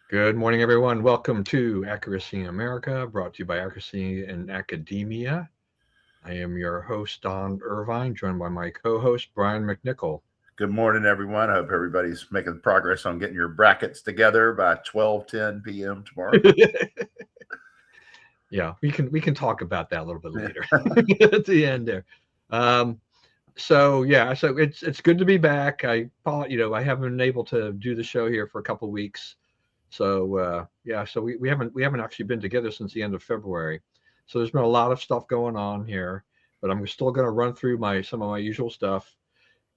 Good morning, everyone. Welcome to Accuracy in America, brought to you by Accuracy in Academia. I am your host, Don Irvine, joined by my co host, Brian McNichol. Good morning, everyone. I hope everybody's making progress on getting your brackets together by 12:10 p.m. tomorrow. Yeah, we can talk about that a little bit Yeah. later at the end there. Um, so it's good to be back. I haven't been able to do the show here for a couple of weeks. So we haven't actually been together since the end of February. So there's been a lot of stuff going on here, but I'm still going to run through my some of my usual stuff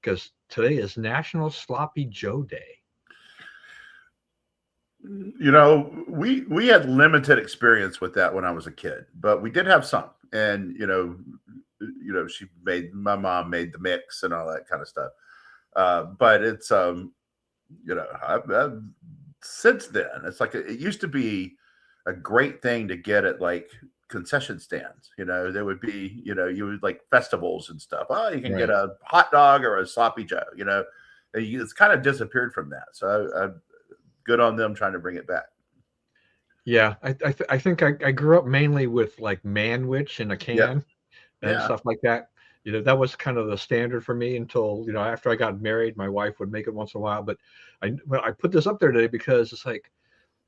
because today is National Sloppy Joe Day. We had limited experience with that when I was a kid, but we did have some. And she made my mom made the mix and all that kind of stuff. But it's I've since then it's like it used to be a great thing to get at like concession stands. There would be you would like festivals and stuff. Oh, you can get Right. a hot dog or a sloppy Joe. It's kind of disappeared from that. So good on them trying to bring it back. Yeah, I think I grew up mainly with like Manwich in a Yep. can and Yeah. stuff like that. That was kind of the standard for me until after I got married, my wife would make it once in a while. But I put this up there today because it's like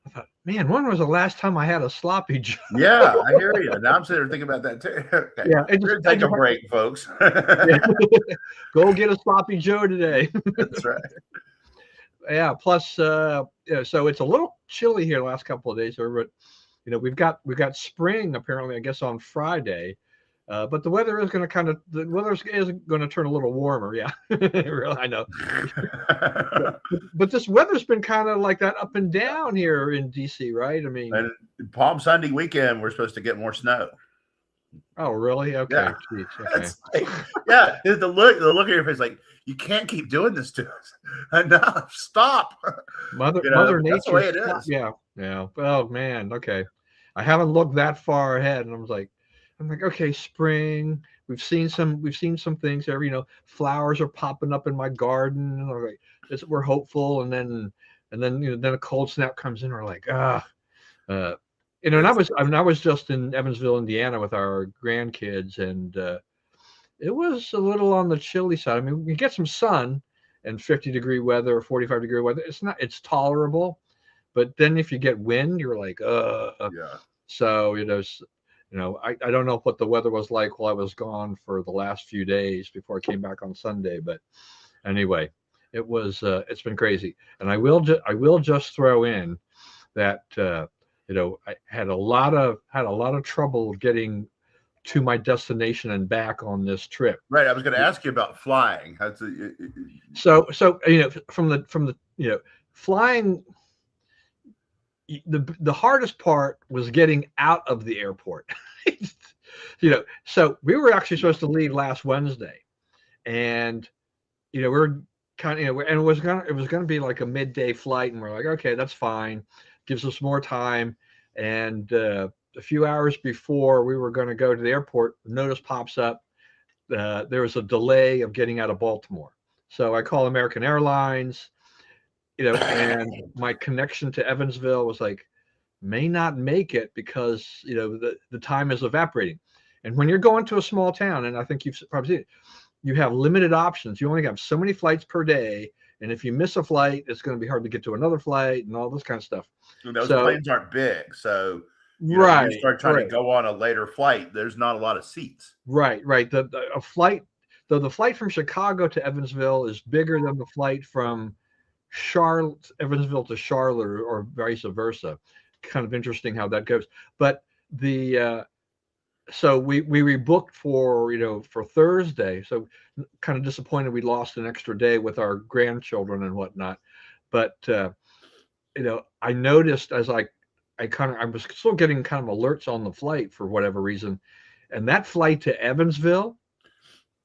I thought, man, when was the last time I had a sloppy Joe? Yeah, I hear you. Now I'm sitting there thinking about that too. Okay. Yeah, We're gonna take a break, folks. yeah. Go get a sloppy Joe today. That's right. Yeah. Plus, so it's a little chilly here the last couple of days. But we've got spring apparently. I guess on Friday. But the weather is going to the weather is going to turn a little warmer. Yeah, really, I know. But this weather's been kind of like that up and down here in DC, right? I mean, And Palm Sunday weekend, we're supposed to get more snow. oh, really? Yeah. Okay, geez, okay. It's like, yeah, the look on your face, like you can't keep doing this to us. Enough, stop. Mother But that's the Nature, way it stop. is. Yeah, yeah. Oh man, okay. I haven't looked that far ahead, and I'm like, okay, spring. We've seen some things there. Flowers are popping up in my garden. And I'm like, we're hopeful, and then a cold snap comes in. We're like, uh, and It's I was just in Evansville, Indiana, with our grandkids, and it was a little on the chilly side. I mean, we get some sun and 50-degree weather or 45-degree weather. It's tolerable, but then if you get wind, you're like, yeah. so I don't know what the weather was like while I was gone for the last few days before I came back on Sunday, but anyway, it's been crazy. And I will just throw in that I had a lot of trouble getting to my destination and back on this trip. Right. I was going to ask you about flying. How's it, So from the flying, the hardest part was getting out of the airport. So we were actually supposed to leave last Wednesday, and we're kind of and it was gonna be like a midday flight, and we're like, okay, that's fine, gives us more time. And a few hours before we were going to go to the airport, notice pops up, there was a delay of getting out of Baltimore. So I call American Airlines, and my connection to Evansville was like, may not make it because the time is evaporating. And when you're going to a small town, and I think you've probably seen it, you have limited options. You only have so many flights per day, and if you miss a flight, it's going to be hard to get to another flight and all this kind of stuff. those So planes aren't big. So, you right, start trying to right, go on a later flight, there's not a lot of seats. right. A flight, though, the flight from Chicago to Evansville is bigger than the flight from Charlotte, Evansville to Charlotte, or vice versa. Kind of interesting how that goes. But the so we rebooked for Thursday. So kind of disappointed we lost an extra day with our grandchildren and whatnot. But I noticed as I was still getting kind of alerts on the flight for whatever reason, and that flight to Evansville,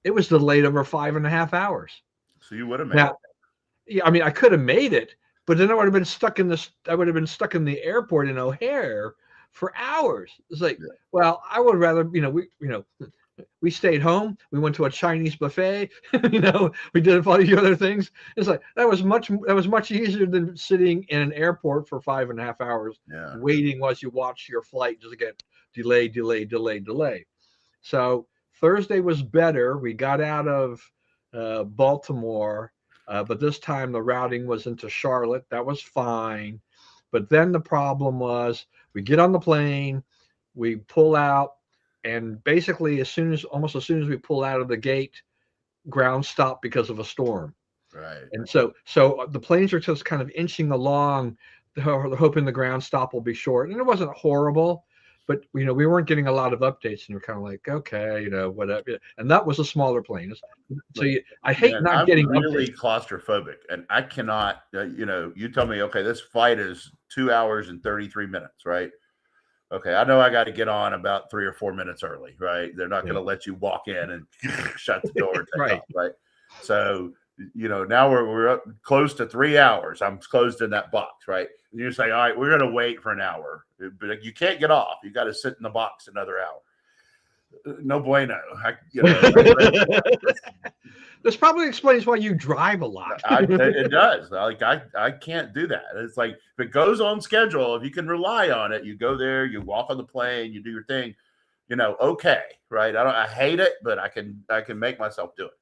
it was delayed over 5.5 hours. So you would have made Now, it. yeah, I mean, I could have made it, but then I would have been stuck in the airport in O'Hare for hours. It's like, Yeah. well, I would rather, We stayed home. We went to a Chinese buffet. We did a bunch of other things. It's like that was much easier than sitting in an airport for 5.5 hours Yeah. waiting while you watch your flight just get delay. So Thursday was better. We got out of Baltimore, but this time the routing was into Charlotte. That was fine. But then the problem was we get on the plane, we pull out, and basically almost as soon as we pull out of the gate, ground stopped because of a storm. Right. And so the planes are just kind of inching along, hoping the ground stop will be short. And it wasn't horrible, but we weren't getting a lot of updates, and you're kind of like, okay, whatever. And that was a smaller plane. So I hate Man, not I'm getting really updates. claustrophobic, and I cannot. You tell me, okay, this flight is 2 hours and 33 minutes, right? Okay, I know I got to get on about 3 or 4 minutes early, right? They're not going to let you walk in and shut the door and take Right. off, right? So, now we're up close to 3 hours. I'm closed in that box, right? And you say, all right, we're going to wait for an hour, but you can't get off. You got to sit in the box another hour. No bueno. This probably explains why you drive a lot. It does. Like I can't do that. It's like if it goes on schedule, if you can rely on it, you go there, you walk on the plane, you do your thing. Okay, right? I hate it, but I can make myself do it.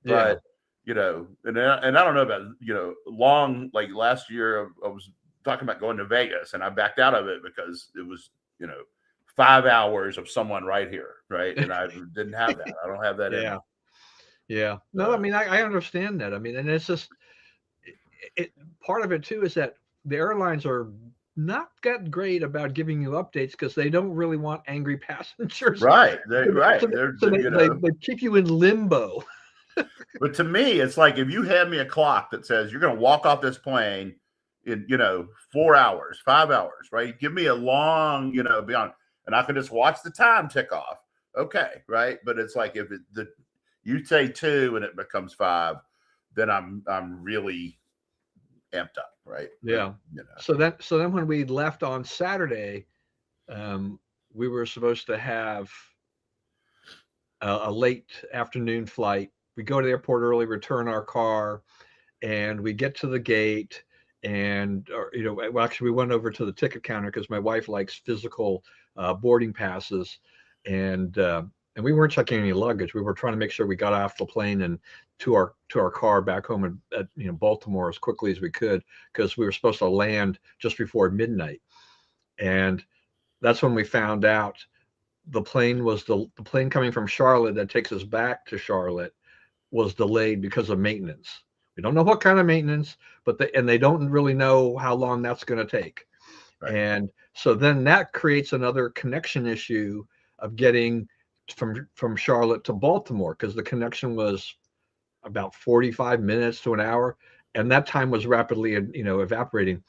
But and I don't know about long, like last year I was talking about going to Vegas and I backed out of it because it was 5 hours of someone right here, right? And I didn't have that. I don't have that in me. Yeah. No, I mean, I understand that. I mean, and it's just part of it too is that the airlines are not that great about giving you updates because they don't really want angry passengers. Right. Right. So they keep you in limbo. But to me, it's like if you hand me a clock that says you're going to walk off this plane in 4 hours, 5 hours, right? Give me a long, beyond, and I can just watch the time tick off. Okay, right? But it's like if you say 2 and it becomes 5, then I'm really amped up, right? Yeah. So then when we left on Saturday, we were supposed to have a late afternoon flight. We go to the airport early, return our car, and we get to the gate. And well, actually, we went over to the ticket counter because my wife likes physical boarding passes, and we weren't checking any luggage. We were trying to make sure we got off the plane and to our car back home at Baltimore as quickly as we could because we were supposed to land just before midnight. And that's when we found out the plane coming from Charlotte that takes us back to Charlotte was delayed because of maintenance. We don't know what kind of maintenance, but they don't really know how long that's going to take. Right. And so then that creates another connection issue of getting from Charlotte to Baltimore because the connection was about 45 minutes to an hour, and that time was rapidly evaporating.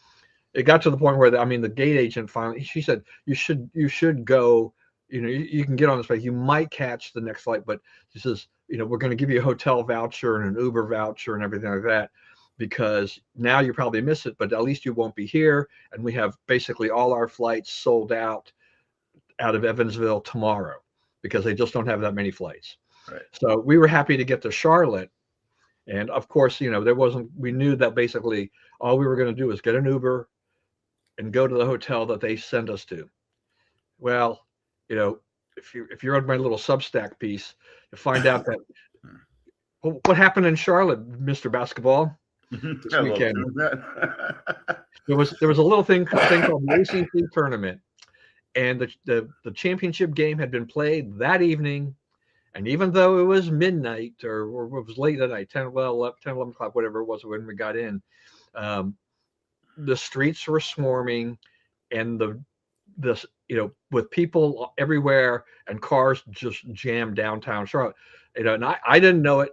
It got to the point where the gate agent finally, she said, you should go, you can get on this flight, you might catch the next flight, but she says, we're going to give you a hotel voucher and an Uber voucher and everything like that because now you probably miss it, but at least you won't be here, and we have basically all our flights sold out of Evansville tomorrow because they just don't have that many flights. Right. So we were happy to get to Charlotte. And of course, we knew that basically all we were going to do was get an Uber and go to the hotel that they sent us to. Well, if you're on my little Substack piece, you find out that what happened in Charlotte, Mr. Basketball, this weekend. there was a little thing called the ACC tournament. And the championship game had been played that evening. And even though it was midnight or it was late at night, 10, 11 o'clock, whatever it was when we got in, the streets were swarming and with people everywhere and cars just jammed downtown Charlotte. And I didn't know it.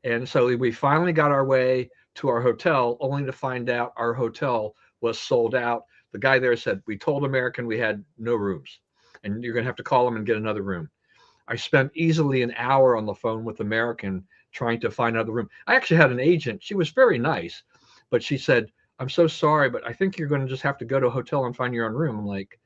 And so we finally got our way to our hotel only to find out our hotel was sold out. The guy there said, we told American we had no rooms and you're going to have to call them and get another room. I spent easily an hour on the phone with American trying to find another room. I actually had an agent. She was very nice, but she said, I'm so sorry, but I think you're going to just have to go to a hotel and find your own room. I'm like,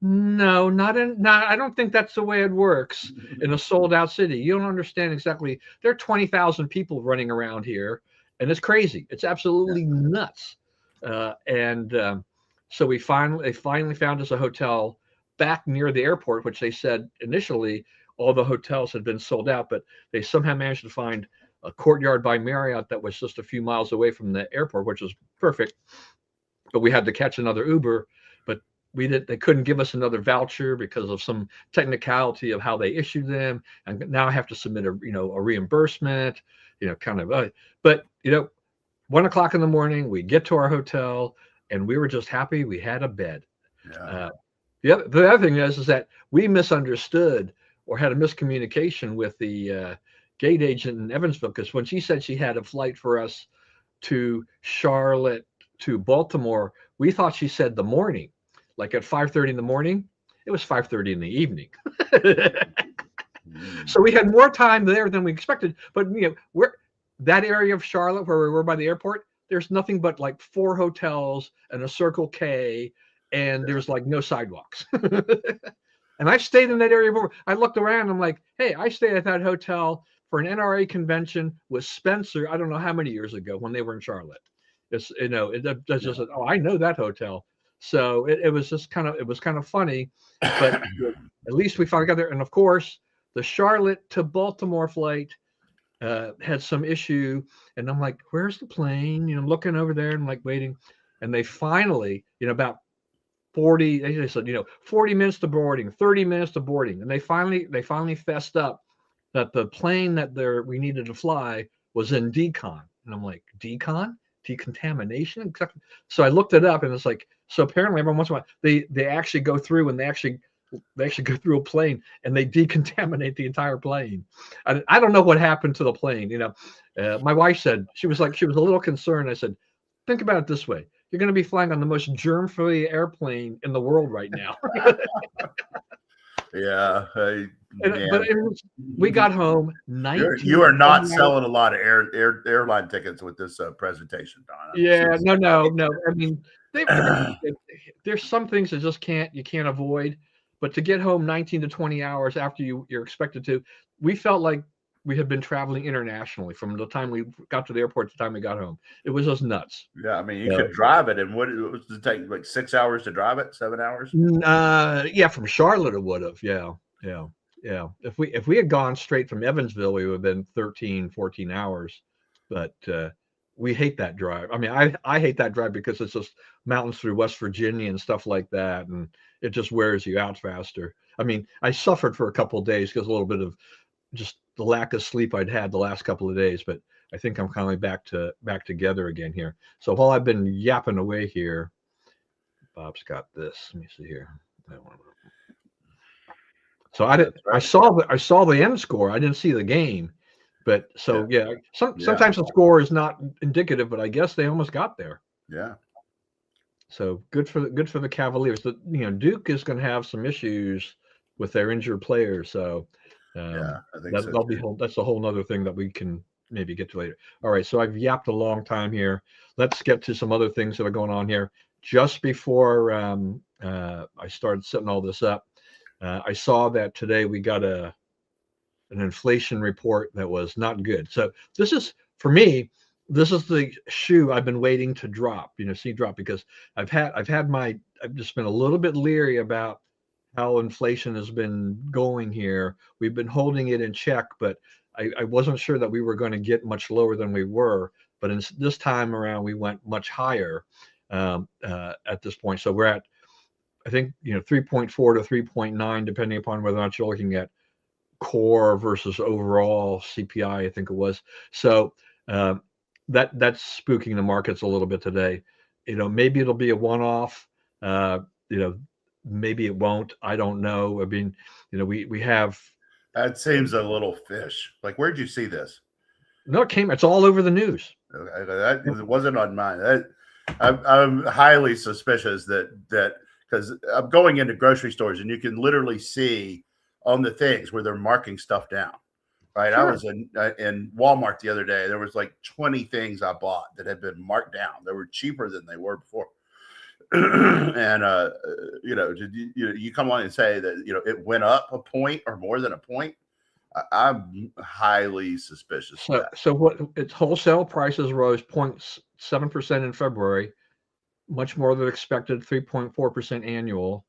No, not. I don't think that's the way it works in a sold out city. You don't understand exactly. There are 20,000 people running around here, and it's crazy. It's Yeah. absolutely nuts. And So they finally found us a hotel back near the airport, which they said initially all the hotels had been sold out, but they somehow managed to find a Courtyard by Marriott that was just a few miles away from the airport, which was perfect. But we had to catch another Uber, but they couldn't give us another voucher because of some technicality of how they issued them, and now I have to submit a reimbursement, kind of. But 1 o'clock in the morning, we get to our hotel, and we were just happy we had a bed. Yeah. Uh, the other thing is that we misunderstood or had a miscommunication with the gate agent in Evansville, because when she said she had a flight for us to Charlotte to Baltimore, we thought she said the morning, like at 5:30 in the morning. It was 5:30 in the evening. Mm. So we had more time there than we expected. But we're that area of Charlotte where we were by the airport. There's nothing but like 4 hotels and a Circle K, and there's like no sidewalks. And I've stayed in that area before. I looked around. I'm like, hey, I stayed at that hotel for an NRA convention with Spencer. I don't know how many years ago when they were in Charlotte. That's just Yeah. I know that hotel. So it was just kind of funny, but at least we finally got there. And of course, the Charlotte to Baltimore flight had some issue, and I'm like, "Where's the plane?" Looking over there and like waiting, and they finally, about 40. They said, 40 minutes to boarding, 30 minutes to boarding, and they finally fessed up that the plane that we needed to fly was in decon, and I'm like, decon, decontamination, exactly. So I looked it up, and it's like, so apparently every once in a while they actually go through and they actually go through a plane and they decontaminate the entire plane. I don't know what happened to the plane. My wife said she was a little concerned. I said, think about it this way: you're going to be flying on the most germ-free airplane in the world right now. Yeah. Hey, But man. we got home You 19 are to not 20 hours. selling a lot of airline tickets with this presentation, Don. I'm Yeah, just no, no, no. I mean, there's some things that just you can't avoid. But to get home 19 to 20 hours after you're expected to, we felt like we had been traveling internationally from the time we got to the airport to the time we got home. It was just nuts. yeah. I mean, you So, could drive it, and what it was to take like 6 hours to drive it, 7 hours. yeah, from Charlotte it would have. Yeah, yeah, yeah. If we had gone straight from Evansville, we would have been 13, 14 hours. But we hate that drive. I mean, I hate that drive because it's just mountains through West Virginia and stuff like that, and it just wears you out faster. I mean, I suffered for a couple of days because a little bit of just the lack of sleep I'd had the last couple of days, but I think I'm finally back together again here. So while I've been yapping away here, Bob's got this. Let me see here. So I did. That's right. I saw the end score. I didn't see the game, but Yeah. so yeah. Yeah. Sometimes the score is not indicative, but I guess they almost got there. Yeah. So good for the Cavaliers. Duke is going to have some issues with their injured players. So Yeah. um, I think that so that'll be too. that's a whole other thing that we can maybe get to later. All right. So I've yapped a long time here. Let's get to some other things that are going on here. Just before I started setting all this up, I saw that today we got an inflation report that was not good. So this is for me. This is the shoe I've been waiting to drop. See drop because I've just been a little bit leery about how inflation has been going here. We've been holding it in check, but I wasn't sure that we were going to get much lower than we were. But this time around, we went much higher at this point. So we're at, I think, 3.4 to 3.9, depending upon whether or not you're looking at core versus overall CPI, I think it was. So um, that's spooking the markets a little bit today. Maybe it'll be a one-off. Uh, you know, maybe it won't. I don't know. I mean, we have That seems a little fish. Like, where'd you see this? no. It's all over the news. That it wasn't on mine. I'm highly suspicious that because I'm going into grocery stores and you can literally see on the things where they're marking stuff down. Right. I Sure. was in Walmart the other day. There was like 20 things I bought that had been marked down. They were cheaper than they were before. And you come on and say that it went up a point or more than a point. I'm highly suspicious of that. So what? Its wholesale prices rose 0.7% in February, much more than expected, 3.4% annual.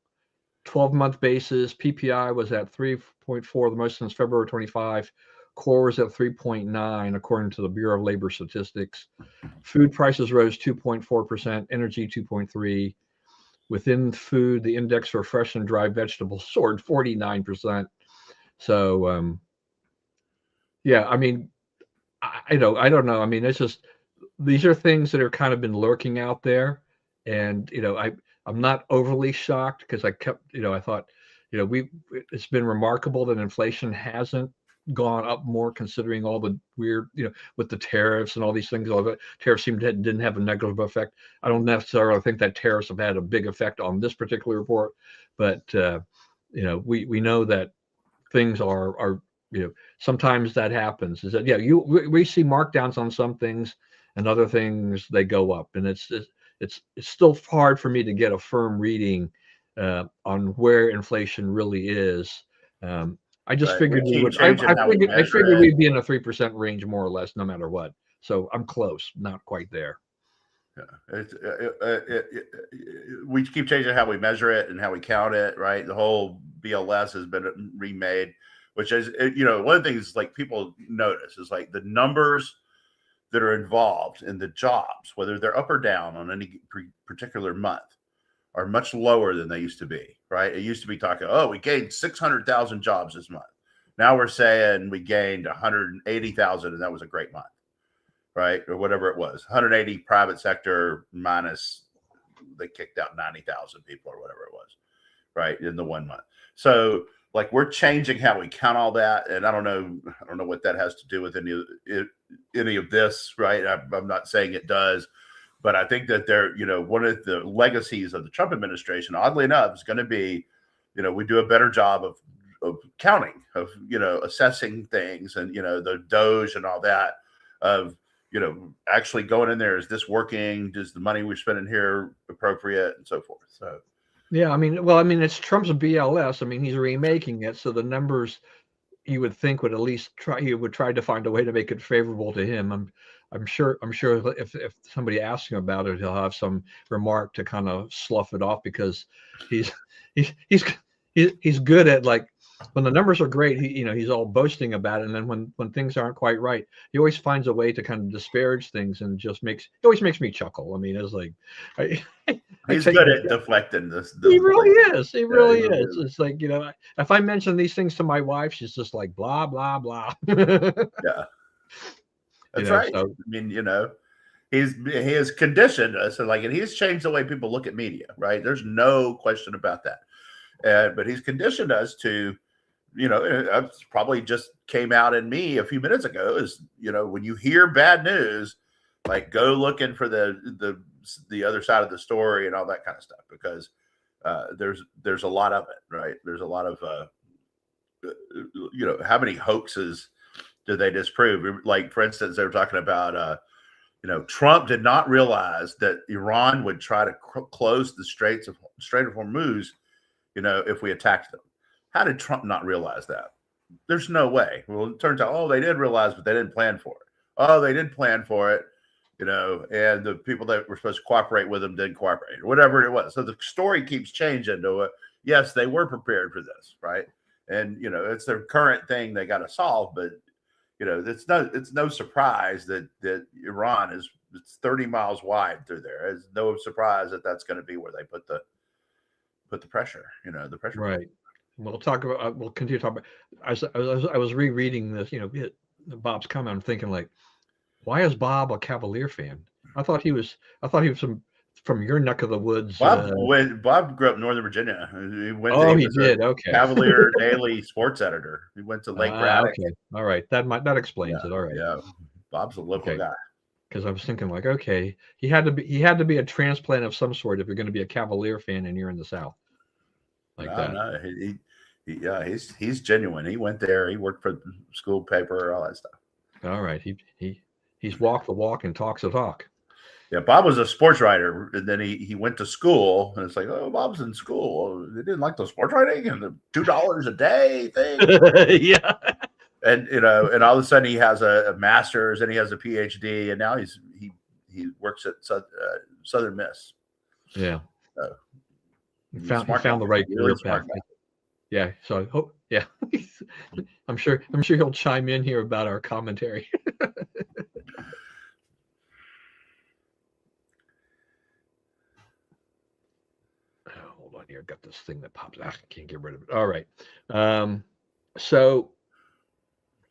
12-month basis, PPI was at 3.4, the most since February 25. Core was at 3.9, according to the Bureau of Labor Statistics. Food prices rose 2.4%, energy 2.3. Within food, the index for fresh and dry vegetables soared 49%. So, yeah, I mean, I don't know. I mean, it's just these are things that are kind of been lurking out there, and I'm not overly shocked because I kept I thought it's been remarkable that inflation hasn't gone up more considering all the weird with the tariffs and all these things. All the tariffs didn't have a negative effect. I don't necessarily think that tariffs have had a big effect on this particular report, but we know that things are sometimes that happens. Is that we see markdowns on some things and other things they go up, and it's still hard for me to get a firm reading on where inflation really is. I just Right. We figured we keep would. I changing how we measure figured it. we'd be in a 3% range more or less, no matter what. So I'm close, not quite there. Yeah. We keep changing how we measure it and how we count it, right? The whole BLS has been remade, which is, one of the things like people notice is like the numbers that are involved in the jobs, whether they're up or down on any particular month, are much lower than they used to be, right? It used to be talking, oh, we gained 600,000 jobs this month. Now we're saying we gained 180,000, and that was a great month, right? Or whatever it was, 180 private sector minus they kicked out 90,000 people or whatever it was, right, in the 1 month. So like we're changing how we count all that, and I don't know what that has to do with any of this, right? I'm not saying it does, but I think that one of the legacies of the Trump administration, oddly enough, is going to be, we do a better job of counting, of assessing things, and the Doge and all that, of actually going in there. Is this working? Is the money we're spending here appropriate, and so forth? So. Yeah, I mean, it's Trump's BLS. I mean, he's remaking it, so the numbers you would think would at least he would try to find a way to make it favorable to him. I'm sure if somebody asks him about it, he'll have some remark to kind of slough it off, because he's he's good at, like, when the numbers are great, he's all boasting about it, and then when things aren't quite right, he always finds a way to kind of disparage things, and it always makes me chuckle. I mean, it's like He's good at deflecting this. He really is. He really he is. It's like, if I mention these things to my wife, she's just like, blah, blah, blah. Yeah. That's right. So, I mean, he has conditioned us, and he's changed the way people look at media, right? There's no question about that. But he's conditioned us to, probably just came out in me a few minutes ago, is, when you hear bad news, like, go looking for the other side of the story and all that kind of stuff, because there's a lot of it, right? There's a lot of how many hoaxes did they disprove? Like, for instance, they were talking about Trump did not realize that Iran would try to close the Strait of Hormuz, if we attacked them. How did Trump not realize that? There's no way. Well, it turns out, they did realize, but they didn't plan for it. Oh, they did plan for it. And the people that were supposed to cooperate with them didn't cooperate, or whatever it was. So the story keeps changing to yes, they were prepared for this, right? And it's their current thing they got to solve. But it's no surprise that Iran it's 30 miles wide through there. It's no surprise that that's going to be where they put the pressure. The pressure. Right. We'll continue to talk about. I was rereading this. Bob's comment. I'm thinking, like, why is Bob a Cavalier fan? I thought he was from your neck of the woods. Bob grew up in Northern Virginia. He did. Okay. Cavalier Daily sports editor. He went to Lake Braddock. Okay. All right. That explains it. All right. Yeah. Bob's a local guy. Because I was thinking, like, okay, he had to be a transplant of some sort if you're going to be a Cavalier fan and you're in the South. Like that. No, he's genuine. He went there. He worked for the school paper, all that stuff. All right. He's walked the walk and talks the talk. Yeah, Bob was a sports writer, and then he went to school, and it's like, oh, Bob's in school. Oh, they didn't like the sports writing and the $2 a day thing. Yeah. And and all of a sudden he has a master's and he has a PhD, and now he works at Southern Miss. Yeah. So, He found the right really career path. guy. Yeah. So I hope, yeah. I'm sure he'll chime in here about our commentary. Hold on here. I've got this thing that pops out. I can't get rid of it. All right. So,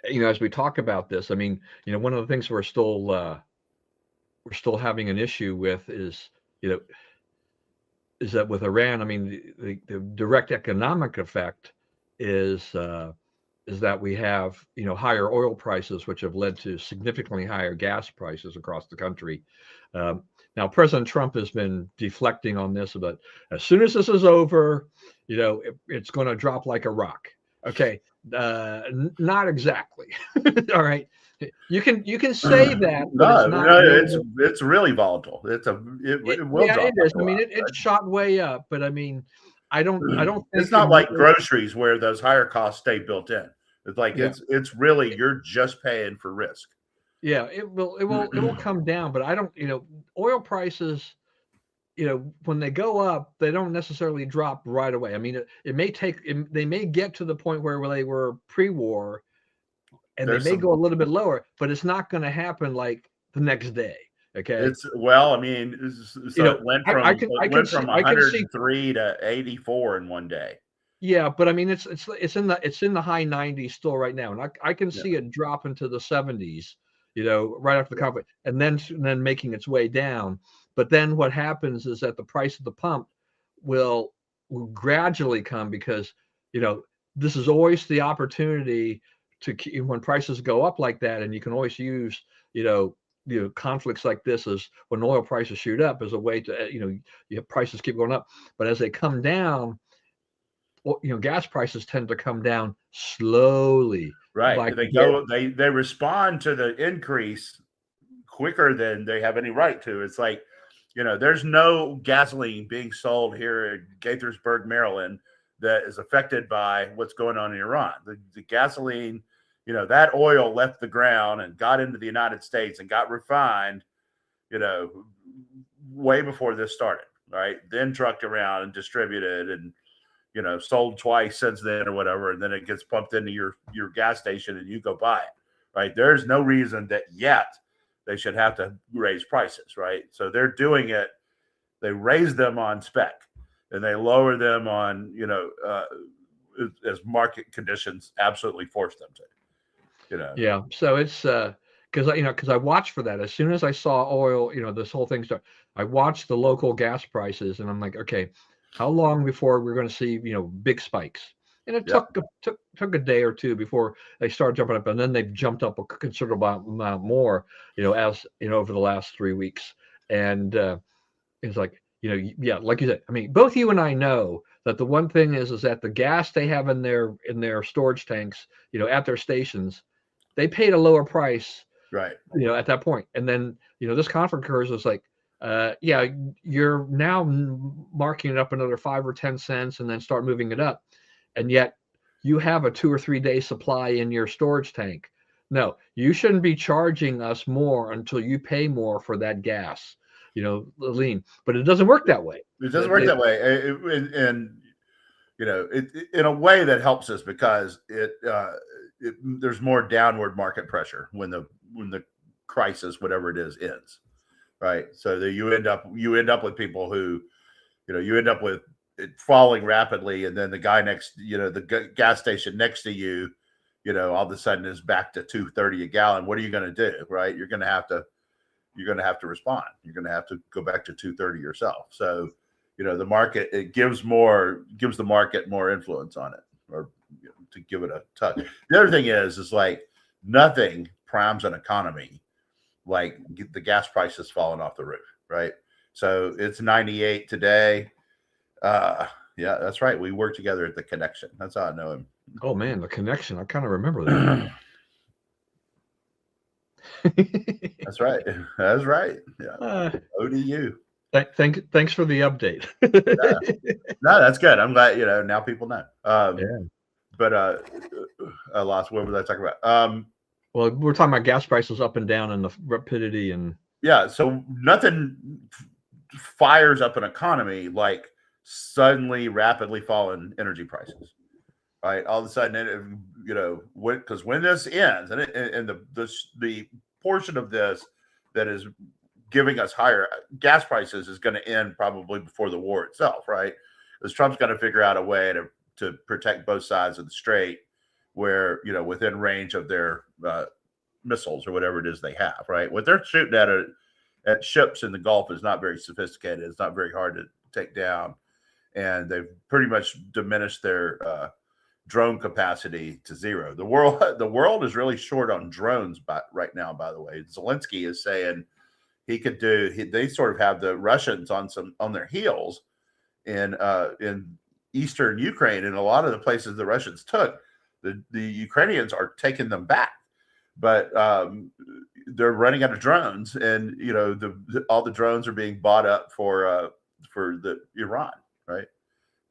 as we talk about this, I mean, one of the things we're still having an issue with is that with Iran, I mean, the direct economic effect is that we have higher oil prices, which have led to significantly higher gas prices across the country. Now, President Trump has been deflecting on this, but as soon as this is over, it's going to drop like a rock. Okay, not exactly. All right, you can say that, but it's really volatile. It will drop. It is. I mean, it shot way up, but I mean, I don't think it's not like groceries where those higher costs stay built in. It's like it's really you're just paying for risk. Yeah, it will come down, but I don't. Oil prices, when they go up, they don't necessarily drop right away. I mean, it may take. They may get to the point where they were pre-war, and they may go a little bit lower, but it's not going to happen like the next day. Okay. It went from 103 to 84 in one day. Yeah, but I mean, it's in the high 90s still right now, and I can see it drop into the 70s, right after the conflict, and then making its way down. But then what happens is that the price of the pump will gradually come because this is always the opportunity to when prices go up like that, and you can always use conflicts like this as when oil prices shoot up as a way to prices keep going up, but as they come down, gas prices tend to come down slowly. Right. They respond to the increase quicker than they have any right to. It's like, there's no gasoline being sold here in Gaithersburg, Maryland, that is affected by what's going on in Iran. The gasoline, that oil left the ground and got into the United States and got refined, way before this started, right? Then trucked around and distributed and, sold twice since then or whatever. And then it gets pumped into your gas station and you go buy it, right? There's no reason that yet they should have to raise prices, right? So they're doing it. They raise them on spec and they lower them on, as market conditions absolutely force them to, Yeah. So it's, because I watched for that. As soon as I saw oil, this whole thing started, I watched the local gas prices and I'm like, okay, how long before we're going to see, big spikes? And it took a day or two before they started jumping up, and then they've jumped up a considerable amount more, as over the last 3 weeks. And it's like, like you said, I mean, both you and I know that the one thing is that the gas they have in their storage tanks, at their stations, they paid a lower price, right? At that point, and then this conflict occurs. It's like, you're now marking it up another 5 or 10 cents, and then start moving it up, and yet you have a 2 or 3 day supply in your storage tank. No, you shouldn't be charging us more until you pay more for that gas, lean. But it doesn't work that way. It doesn't work that way, and in a way that helps us because there's more downward market pressure when the crisis, whatever it is, ends, right? So that you end up with people who, you end up with it falling rapidly, and then the guy next, the gas station next to you, all of a sudden is back to $2.30 a gallon. What are you going to do, right? You're going to have to respond. You're going to have to go back to $2.30 yourself. So, the market, it gives the market more influence on it, or to give it a touch. The other thing is like nothing primes an economy like the gas prices falling off the roof, right? So it's 98 today. Yeah, that's right. We work together at the Connection. That's how I know him. Oh man, the Connection. I kind of remember that. That's right. That's right. Yeah. uh, ODU. thanks for the update. No, that's good. I'm glad, now people know. Yeah. But I lost, what was I talking about? Well, we're talking about gas prices up and down and the rapidity and Yeah. So nothing fires up an economy like suddenly rapidly falling energy prices. Right. All of a sudden, because when this ends, and the portion of this that is giving us higher gas prices is going to end probably before the war itself, right? Because Trump's going to figure out a way to protect both sides of the strait, where within range of their missiles or whatever it is they have, right? What they're shooting at ships in the Gulf is not very sophisticated. It's not very hard to take down, and they've pretty much diminished their drone capacity to zero. The world is really short on drones right now. By the way, Zelensky is saying he could do. They sort of have the Russians on their heels in eastern Ukraine, and a lot of the places the Russians took, the Ukrainians are taking them back, but they're running out of drones, and all the drones are being bought up for the Iran, right?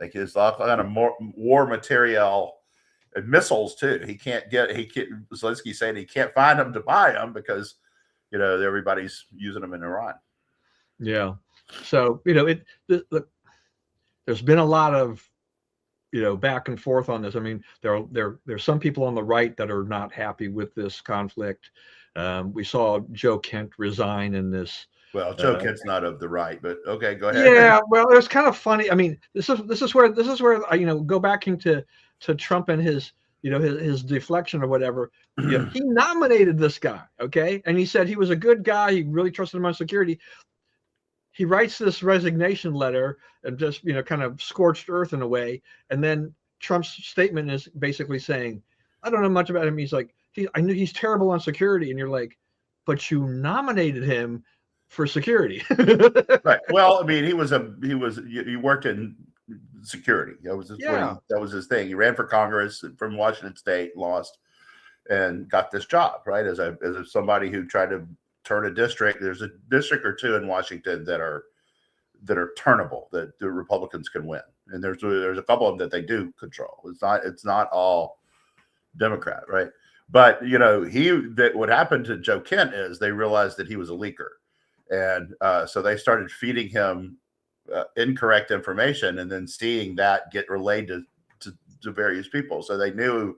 Like it's all kind of more war material and missiles too. Zelensky saying he can't find them to buy them because everybody's using them in Iran. yeah. So there's been a lot of back and forth on this. I mean, there's some people on the right that are not happy with this conflict. We saw Joe Kent resign in this. Well, Joe Kent's not of the right, but okay, go ahead. Yeah, well, it's kind of funny. I mean, this is where I go back into Trump and his his deflection or whatever. He nominated this guy, okay, and he said he was a good guy. He really trusted him on security. He writes this resignation letter and just kind of scorched earth in a way, and then Trump's statement is basically saying, "I don't know much about him." He's like, I knew he's terrible on security, and you're like, but you nominated him for security. Right. Well, I mean, he worked in security. That was his thing. He ran for Congress from Washington State, lost, and got this job, right? As somebody who tried to turn a district. There's a district or two in Washington that are turnable, that the Republicans can win, and there's a couple of them that they do control. It's not all Democrat, right? But what happened to Joe Kent is they realized that he was a leaker. And so they started feeding him incorrect information, and then seeing that get relayed to various people. So they knew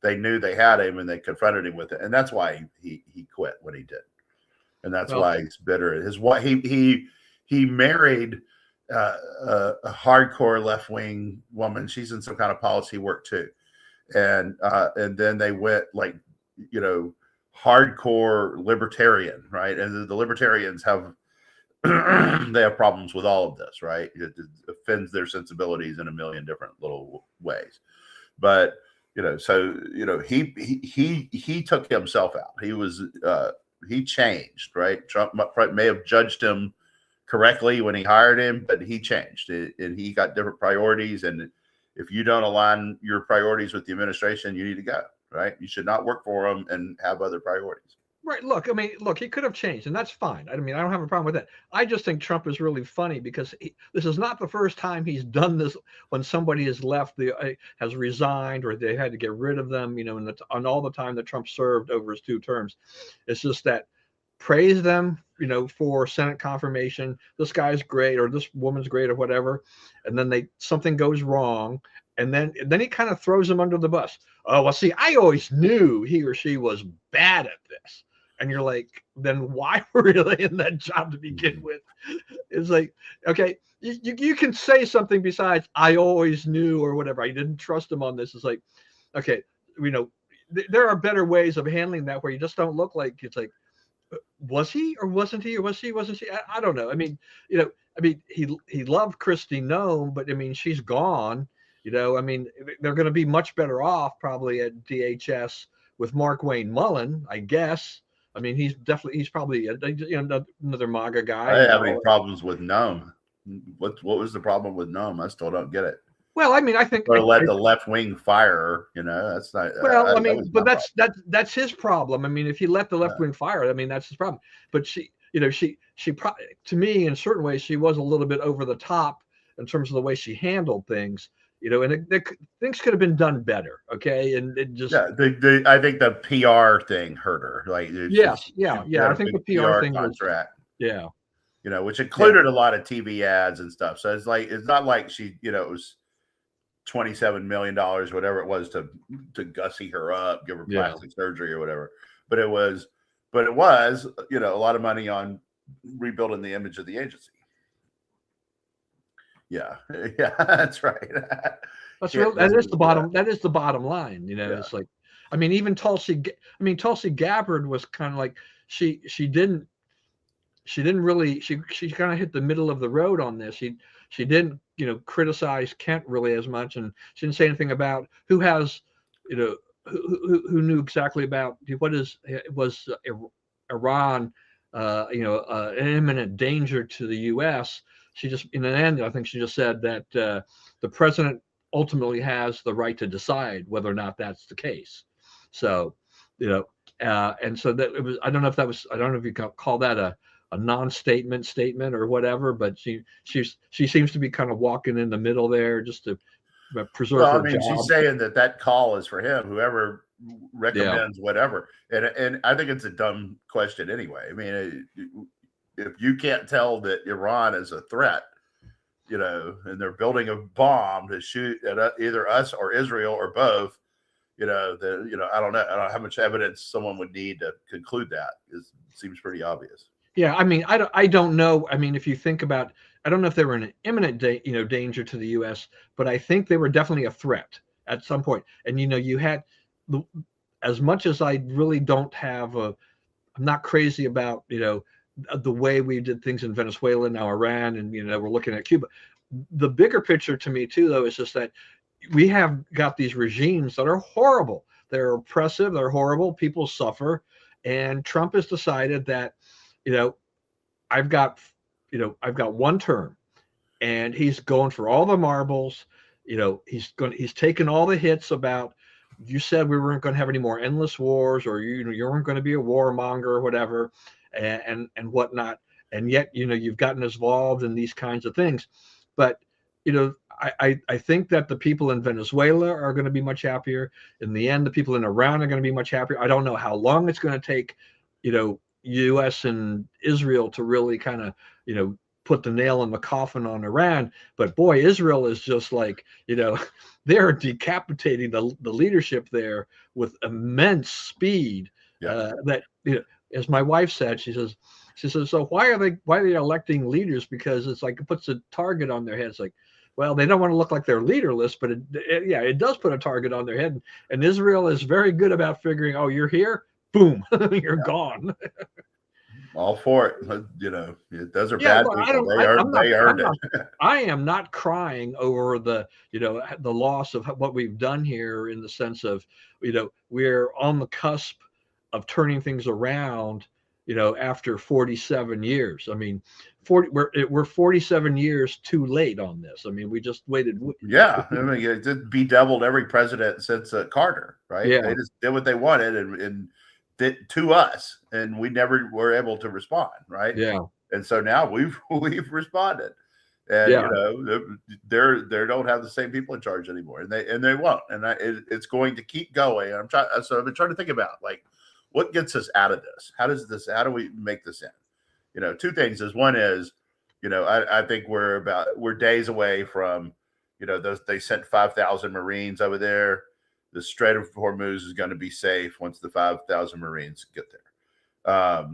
they had him, and they confronted him with it, and that's why he quit when he did, and that's why he's bitter. His wife, he married a hardcore left wing woman. She's in some kind of policy work too, and then they went hardcore libertarian, right? And the libertarians have they have problems with all of this, right? It offends their sensibilities in a million different little ways. But he took himself out. He changed, right? Trump may have judged him correctly when he hired him, but he changed, and he got different priorities. And if you don't align your priorities with the administration, you need to go. Right? You should not work for him and have other priorities. Right. Look, he could have changed, and that's fine. I don't have a problem with that. I just think Trump is really funny because this is not the first time he's done this when somebody has left, has resigned, or they had to get rid of them, on all the time that Trump served over his 2 terms. It's just that praise them, for Senate confirmation. This guy's great, or this woman's great, or whatever. And then something goes wrong. And then he kind of throws them under the bus. Oh, well, see, I always knew he or she was bad at this. And you're like, then why were they in that job to begin with? It's like, okay, you can say something besides, I always knew, or whatever. I didn't trust him on this. It's like, okay, there are better ways of handling that where you just don't look like, it's like, was he or wasn't he, or wasn't she? I don't know. He loved Kristi Noem, but she's gone. They're going to be much better off probably at DHS with Mark Wayne Mullen, I guess. He's probably another MAGA guy. I didn't have any problems with Noem. What was the problem with Noem? I still don't get it. Well, I mean, I think, or let the left wing fire. That's not. well, I That mean, was my but problem. that's his problem. I mean, if he let the left Yeah. wing fire, I mean, that's his problem. But she probably, to me, in certain ways, she was a little bit over the top in terms of the way she handled things. And things could have been done better. Okay, and it just Yeah, I think the PR thing hurt her. Like yes, she yeah. had I a think big the PR PR thing was contract, yeah, which yeah, included a lot of TV ads and stuff. So it's not like she, it was $27 million, whatever it was, to gussy her up, give her yeah. plastic surgery or whatever. But it was, a lot of money on rebuilding the image of the agency. Yeah, yeah, that's right. That's real. Can't disagree with that. That is the bottom line. Yeah. It's like, I mean, even Tulsi Gabbard was kind of like she didn't really she kind of hit the middle of the road on this. She didn't criticize Kent really as much, and she didn't say anything about who has who knew exactly about what was Iran an imminent danger to the U.S. She just in the end I think she just said that the president ultimately has the right to decide whether or not that's the case. So and so that it was I don't know if you call that a non-statement or whatever, but she seems to be kind of walking in the middle there just to preserve Well, her I mean, she's job. saying that call is for him, whoever Yeah, recommends whatever. And I think it's a dumb question anyway. I mean, if you can't tell that Iran is a threat, and they're building a bomb to shoot at either us or Israel or both, I don't know. I don't know how much evidence someone would need to conclude that. It seems pretty obvious. yeah. I mean, I don't know. I mean, if you think about, I don't know if they were an imminent danger to the U.S., but I think they were definitely a threat at some point. And you had as much as I really don't have a I'm not crazy about the way we did things in Venezuela, now Iran, and we're looking at Cuba. The bigger picture to me too, though, is just that we have got these regimes that are horrible. They're oppressive. They're horrible. People suffer, and Trump has decided that you know I've got I've got one term, and he's going for all the marbles. He's taken all the hits about you said we weren't going to have any more endless wars, or you weren't going to be a warmonger or whatever, and whatnot. And yet you've gotten involved in these kinds of things. But I think that the people in Venezuela are going to be much happier. In the end, the people in Iran are going to be much happier. I don't know how long it's going to take, U.S. and Israel to really kind of put the nail in the coffin on Iran. But boy, Israel is just like, they're decapitating the leadership there with immense speed. Yeah. That as my wife said, she says, so why are they electing leaders? Because it's like it puts a target on their head. It's like, well, they don't want to look like they're leaderless, but it does put a target on their head. And Israel is very good about figuring, oh, you're here, boom, you're gone. All for it. Those are Yeah, bad look, people. They earned it. I am not crying over the loss of what we've done here in the sense of we're on the cusp of turning things around after 47 years. I mean, we're 47 years too late on this. I mean, we just waited. Yeah, I mean, it did bedeviled every president since Carter, right? Yeah, They just did what they wanted and did to us, and we never were able to respond, right? yeah, And so now we've responded, and yeah, they don't have the same people in charge anymore, and they won't, and it's going to keep going. And I've been trying to think about like what gets us out of this. How do we make this end? Two things is one is, I think we're days away from, they sent 5,000 Marines over there. The Strait of Hormuz is going to be safe once the 5,000 Marines get there.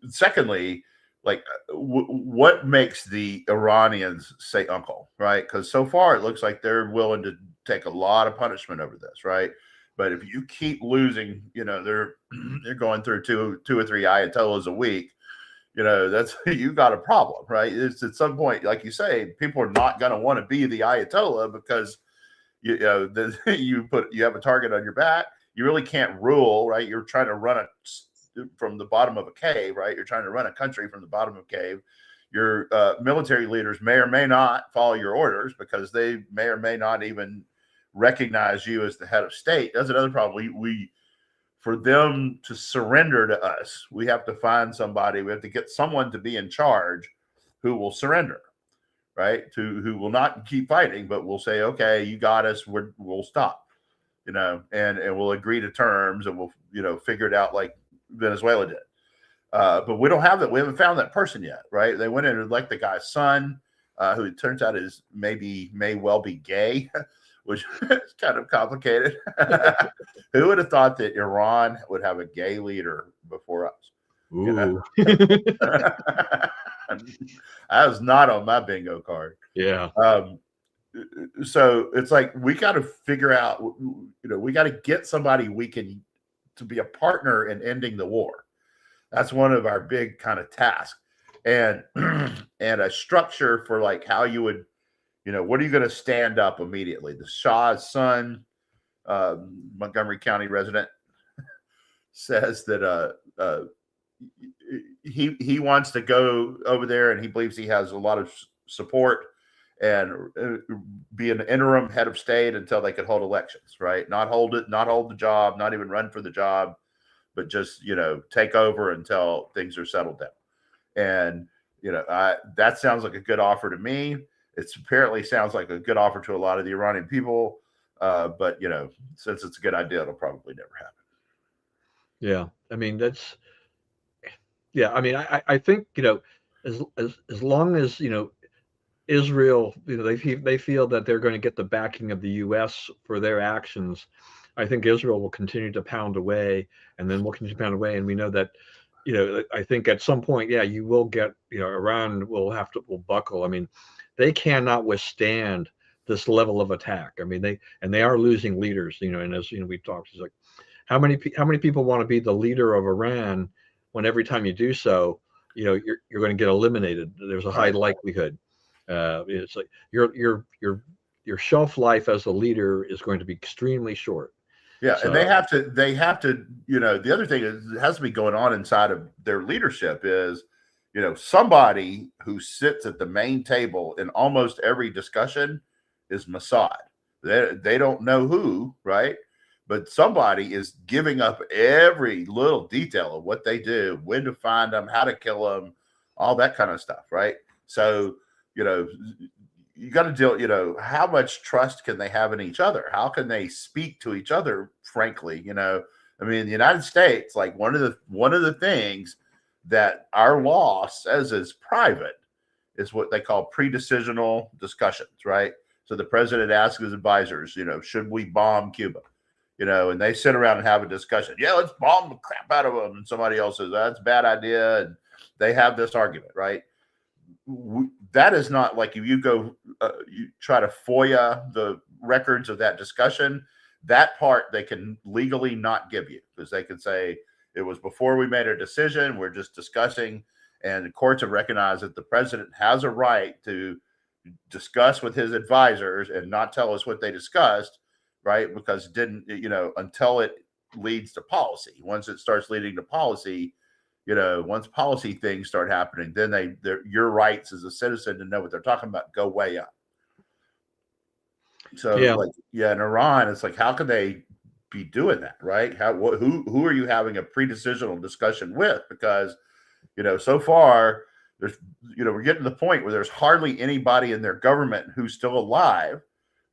Secondly, like what makes the Iranians say uncle, right? Because so far it looks like they're willing to take a lot of punishment over this, right? But if you keep losing, they're going through two or three ayatollahs a week. That's you got a problem, right? It's at some point, like you say, people are not going to want to be the ayatollah because you have a target on your back. You really can't rule, right? You're trying to run it from the bottom of a cave, right? You're trying to run a country from the bottom of a cave. your military leaders may or may not follow your orders because they may or may not even recognize you as the head of state. That's another problem. We for them to surrender to us, we have to find somebody. We have to get someone to be in charge who will surrender, right? Who will not keep fighting, but will say, "Okay, you got us. We'll stop," and we'll agree to terms, and we'll figure it out like Venezuela did. But we don't have that. We haven't found that person yet, right? They went in and elect the guy's son, who it turns out may well be gay, which is kind of complicated. Who would have thought that Iran would have a gay leader before us? Ooh. That was not on my bingo card. Yeah. So it's like we got to figure out, we got to get somebody to be a partner in ending the war. That's one of our big kind of tasks, and a structure for like how you would, what are you going to stand up immediately? The Shah's son, Montgomery County resident, says that he wants to go over there, and he believes he has a lot of support and be an interim head of state until they could hold elections, right? Not hold the job, not even run for the job, but just take over until things are settled down. And that sounds like a good offer to me. It apparently sounds like a good offer to a lot of the Iranian people, but since it's a good idea, it'll probably never happen. Yeah, I mean I think as long as Israel, they feel that they're going to get the backing of the U.S. for their actions, I think Israel will continue to pound away, and then we'll continue to pound away. And we know that, I think at some point, yeah, you will get, Iran will buckle. I mean, they cannot withstand this level of attack. I mean, they are losing leaders, and as we've talked, it's like, how many people want to be the leader of Iran when every time you do so, you're going to get eliminated. There's a high likelihood. It's like your shelf life as a leader is going to be extremely short. Yeah, so, and they have to, the other thing is it has to be going on inside of their leadership is, somebody who sits at the main table in almost every discussion is Mossad. They don't know who, right? But somebody is giving up every little detail of what they do, when to find them, how to kill them, all that kind of stuff, right? So, you got to deal, how much trust can they have in each other? How can they speak to each other, frankly? I mean, in the United States, like one of the things that our law says is private is what they call pre-decisional discussions, right? So the president asks his advisors, should we bomb Cuba? And they sit around and have a discussion. Yeah, let's bomb the crap out of them. And somebody else says, that's a bad idea. And they have this argument, right? That is not like if you go, you try to FOIA the records of that discussion, that part they can legally not give you because they can say it was before we made a decision. We're just discussing. And the courts have recognized that the president has a right to discuss with his advisors and not tell us what they discussed, right? Because it didn't, until it leads to policy. Once it starts leading to policy, once policy things start happening, then your rights as a citizen to know what they're talking about go way up. So in Iran, it's like, how can they be doing that, right? Who are you having a pre-decisional discussion with? Because, so far there's, we're getting to the point where there's hardly anybody in their government who's still alive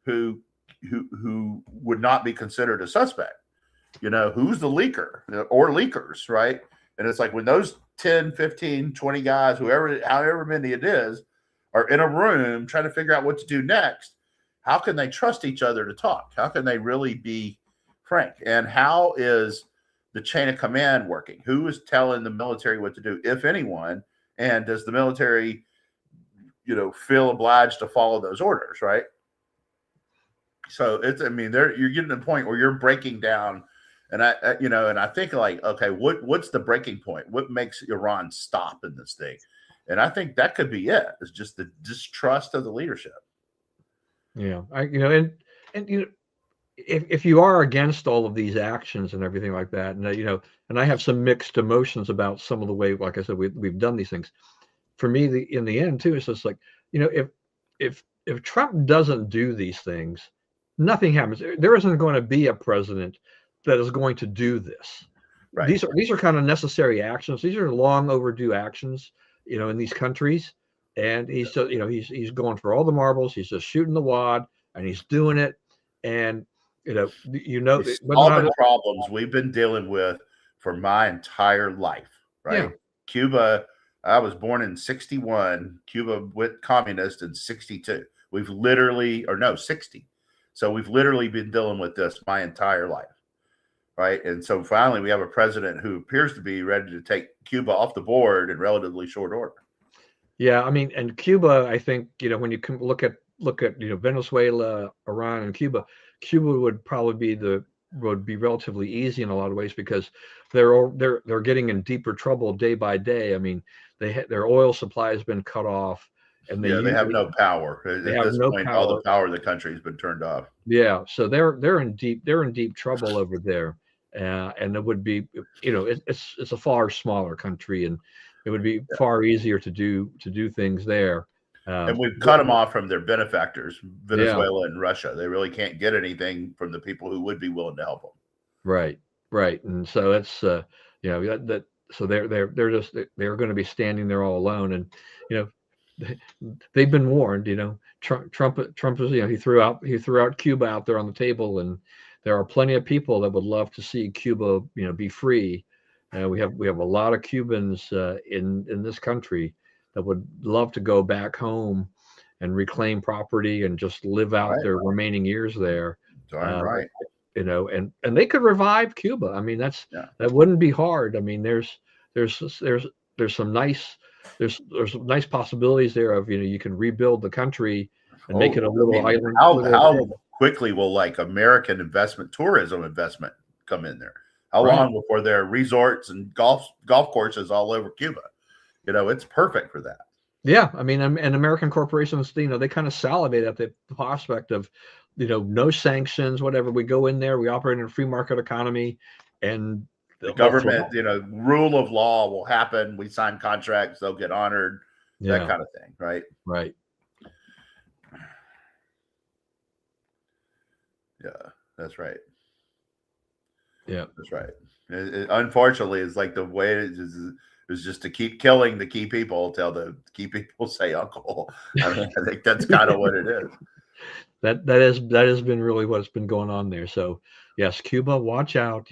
who would not be considered a suspect. Who's the leaker or leakers, right? And it's like when those 10, 15, 20 guys, however many it is, are in a room trying to figure out what to do next, how can they trust each other to talk? How can they really be frank? And how is the chain of command working? Who is telling the military what to do, if anyone? And does the military, feel obliged to follow those orders, right? So you're getting to the point where you're breaking down. And I think like, okay, what's the breaking point? What makes Iran stop in this thing? And I think that could be it. It's just the distrust of the leadership. Yeah, if you are against all of these actions and everything like that, and and I have some mixed emotions about some of the way, like I said, we've done these things. for me, in the end too, it's just like, if Trump doesn't do these things, nothing happens. There isn't going to be a president that is going to do this. Right. These are kind of necessary actions. These are long overdue actions, in these countries. And he's just, he's going for all the marbles. He's just shooting the wad, and he's doing it. And He's whether or solving not, problems we've been dealing with for my entire life, yeah, right? Cuba, I was born in 61. Cuba went communist in 62. We've literally, or no, 60. So we've literally been dealing with this my entire life, right? And so finally, we have a president who appears to be ready to take Cuba off the board in relatively short order. yeah. I mean, and Cuba, I think, when you can look at Venezuela, Iran, and Cuba would probably would be relatively easy in a lot of ways, because they're getting in deeper trouble day by day. I mean, their oil supply has been cut off, and Yeah, they have no power. they At have this no point, all the power. power of the country has been turned off. Yeah, so they're in deep trouble over there, and it would be, it's a far smaller country, and it would be Yeah. far easier to do things there. And we've cut them off from their benefactors, Yeah, Venezuela and Russia. They really can't get anything from the people who would be willing to help them. right, right, and so that's so they're just they're going to be standing there all alone, and you know they've been warned. Trump is, he threw out Cuba out there on the table, and there are plenty of people that would love to see Cuba, be free. We have a lot of Cubans in this country that would love to go back home and reclaim property and just live out Right. their remaining years there. Darn right. And they could revive Cuba. I mean, that wouldn't be hard. I mean, there's some nice nice possibilities there of, you can rebuild the country and make it a little island. How quickly will like American tourism investment come in there? How long before there are resorts and golf courses all over Cuba? It's perfect for that. Yeah, I mean, and American corporations, they kind of salivate at the prospect of, no sanctions, whatever. We go in there, we operate in a free market economy, and the government, rule of law will happen. We sign contracts, they'll get honored, that kind of thing, right? Right. Yeah, that's right. Yeah, that's right. Unfortunately, it's like the way it is just to keep killing the key people till the key people say uncle. I mean, I think that's kind of what it is. That has been really what's been going on there. So yes, Cuba, watch out.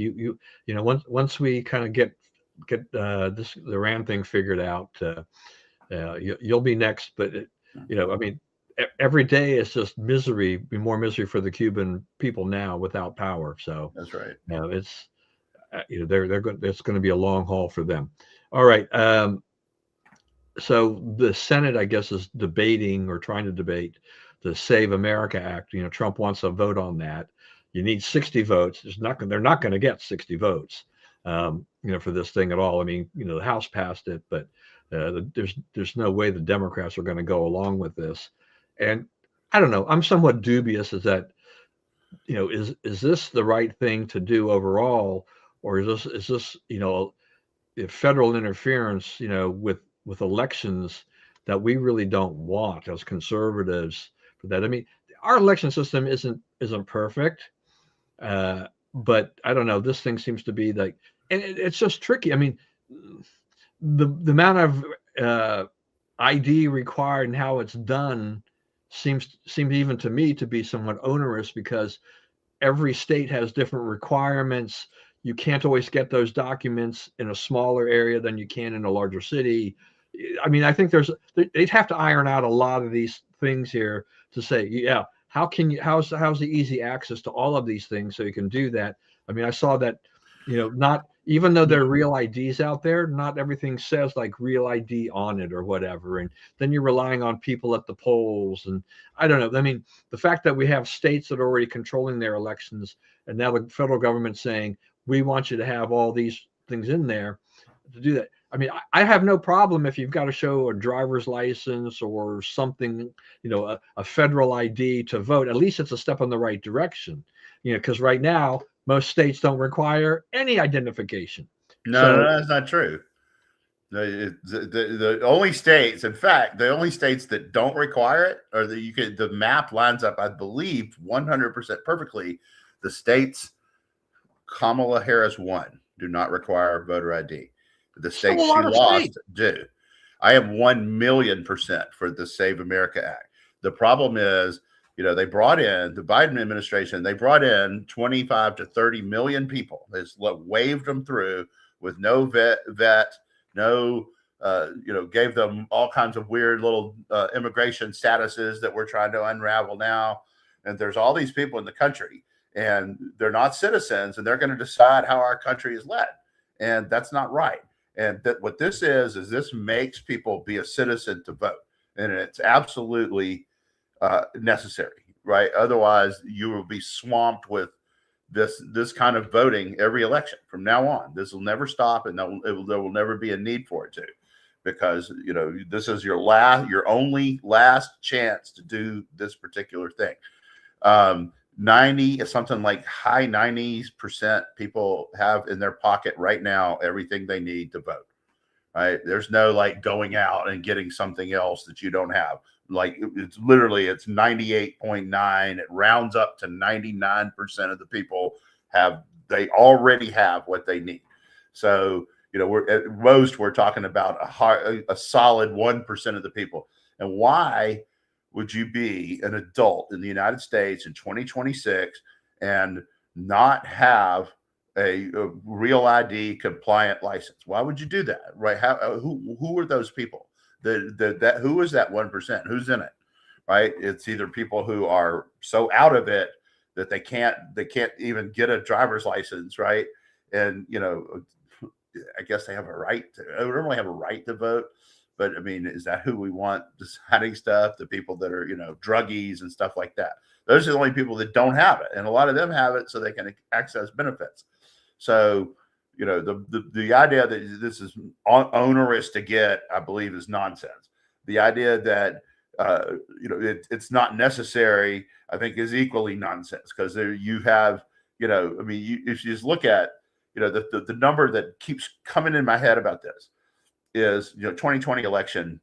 Once we kind of get the Iran thing figured out, you'll be next. But I mean, every day is just more misery for the Cuban people now without power. So that's right. It's they're going. It's going to be a long haul for them. All right. So the Senate, I guess, is debating or trying to debate the Save America Act. Trump wants a vote on that. You need 60 votes. They're not going to get 60 votes, for this thing at all. I mean, the House passed it, but there's no way the Democrats are going to go along with this. And I don't know. I'm somewhat dubious as that, is this the right thing to do overall, or is this federal interference, with elections that we really don't want as conservatives for that. I mean, our election system isn't perfect, but I don't know. This thing seems to be like, and it's just tricky. I mean, the amount of ID required and how it's done seems even to me to be somewhat onerous, because every state has different requirements. You can't always get those documents in a smaller area than you can in a larger city. I mean, I think they'd have to iron out a lot of these things here to say, how's the easy access to all of these things so you can do that. I mean, I saw that, not even though there are real IDs out there, not everything says like real ID on it or whatever. And then you're relying on people at the polls. And I don't know. I mean, the fact that we have states that are already controlling their elections, and now the federal government saying, we want you to have all these things in there to do that. I mean, I have no problem if you've got to show a driver's license or something, a federal ID to vote. At least it's a step in the right direction, because right now most states don't require any identification. No, that's not true. The only states, in fact, the only states that don't require it, or that the map lines up, I believe, 100% perfectly. The states Kamala Harris won do not require voter ID. The Still states a she lot of lost states. do. I am 1,000,000% for the Save America Act. The problem is, they brought in the Biden administration, they brought in 25 to 30 million people. They just waved them through with no vet, no, gave them all kinds of weird little immigration statuses that we're trying to unravel now. And there's all these people in the country, and they're not citizens, and they're going to decide how our country is led. And that's not right. And what this is this makes people be a citizen to vote. And it's absolutely necessary, right? Otherwise, you will be swamped with this kind of voting every election from now on. This will never stop, and there will never be a need for it to, because this is your only last chance to do this particular thing. 90 is something like high 90% people have in their pocket right now everything they need to vote. Right? There's no like going out and getting something else that you don't have. Like it's 98.9. It rounds up to 99% of the people they already have what they need. So we're at most we're talking about a solid 1% of the people. And why would you be an adult in the United States in 2026 and not have a real ID compliant license? Why would you do that? Right? Who are those people? Who is that 1%? Who's in it? Right? It's either people who are so out of it that they can't even get a driver's license, right? And I guess they have a right to. They don't really have a right to vote. But I mean, is that who we want deciding stuff? The people that are, druggies and stuff like that. Those are the only people that don't have it. And a lot of them have it so they can access benefits. So, the idea that this is onerous to get, I believe, is nonsense. The idea that, it's not necessary, I think, is equally nonsense, because you have, if you just look at, the number that keeps coming in my head about this is 2020 election,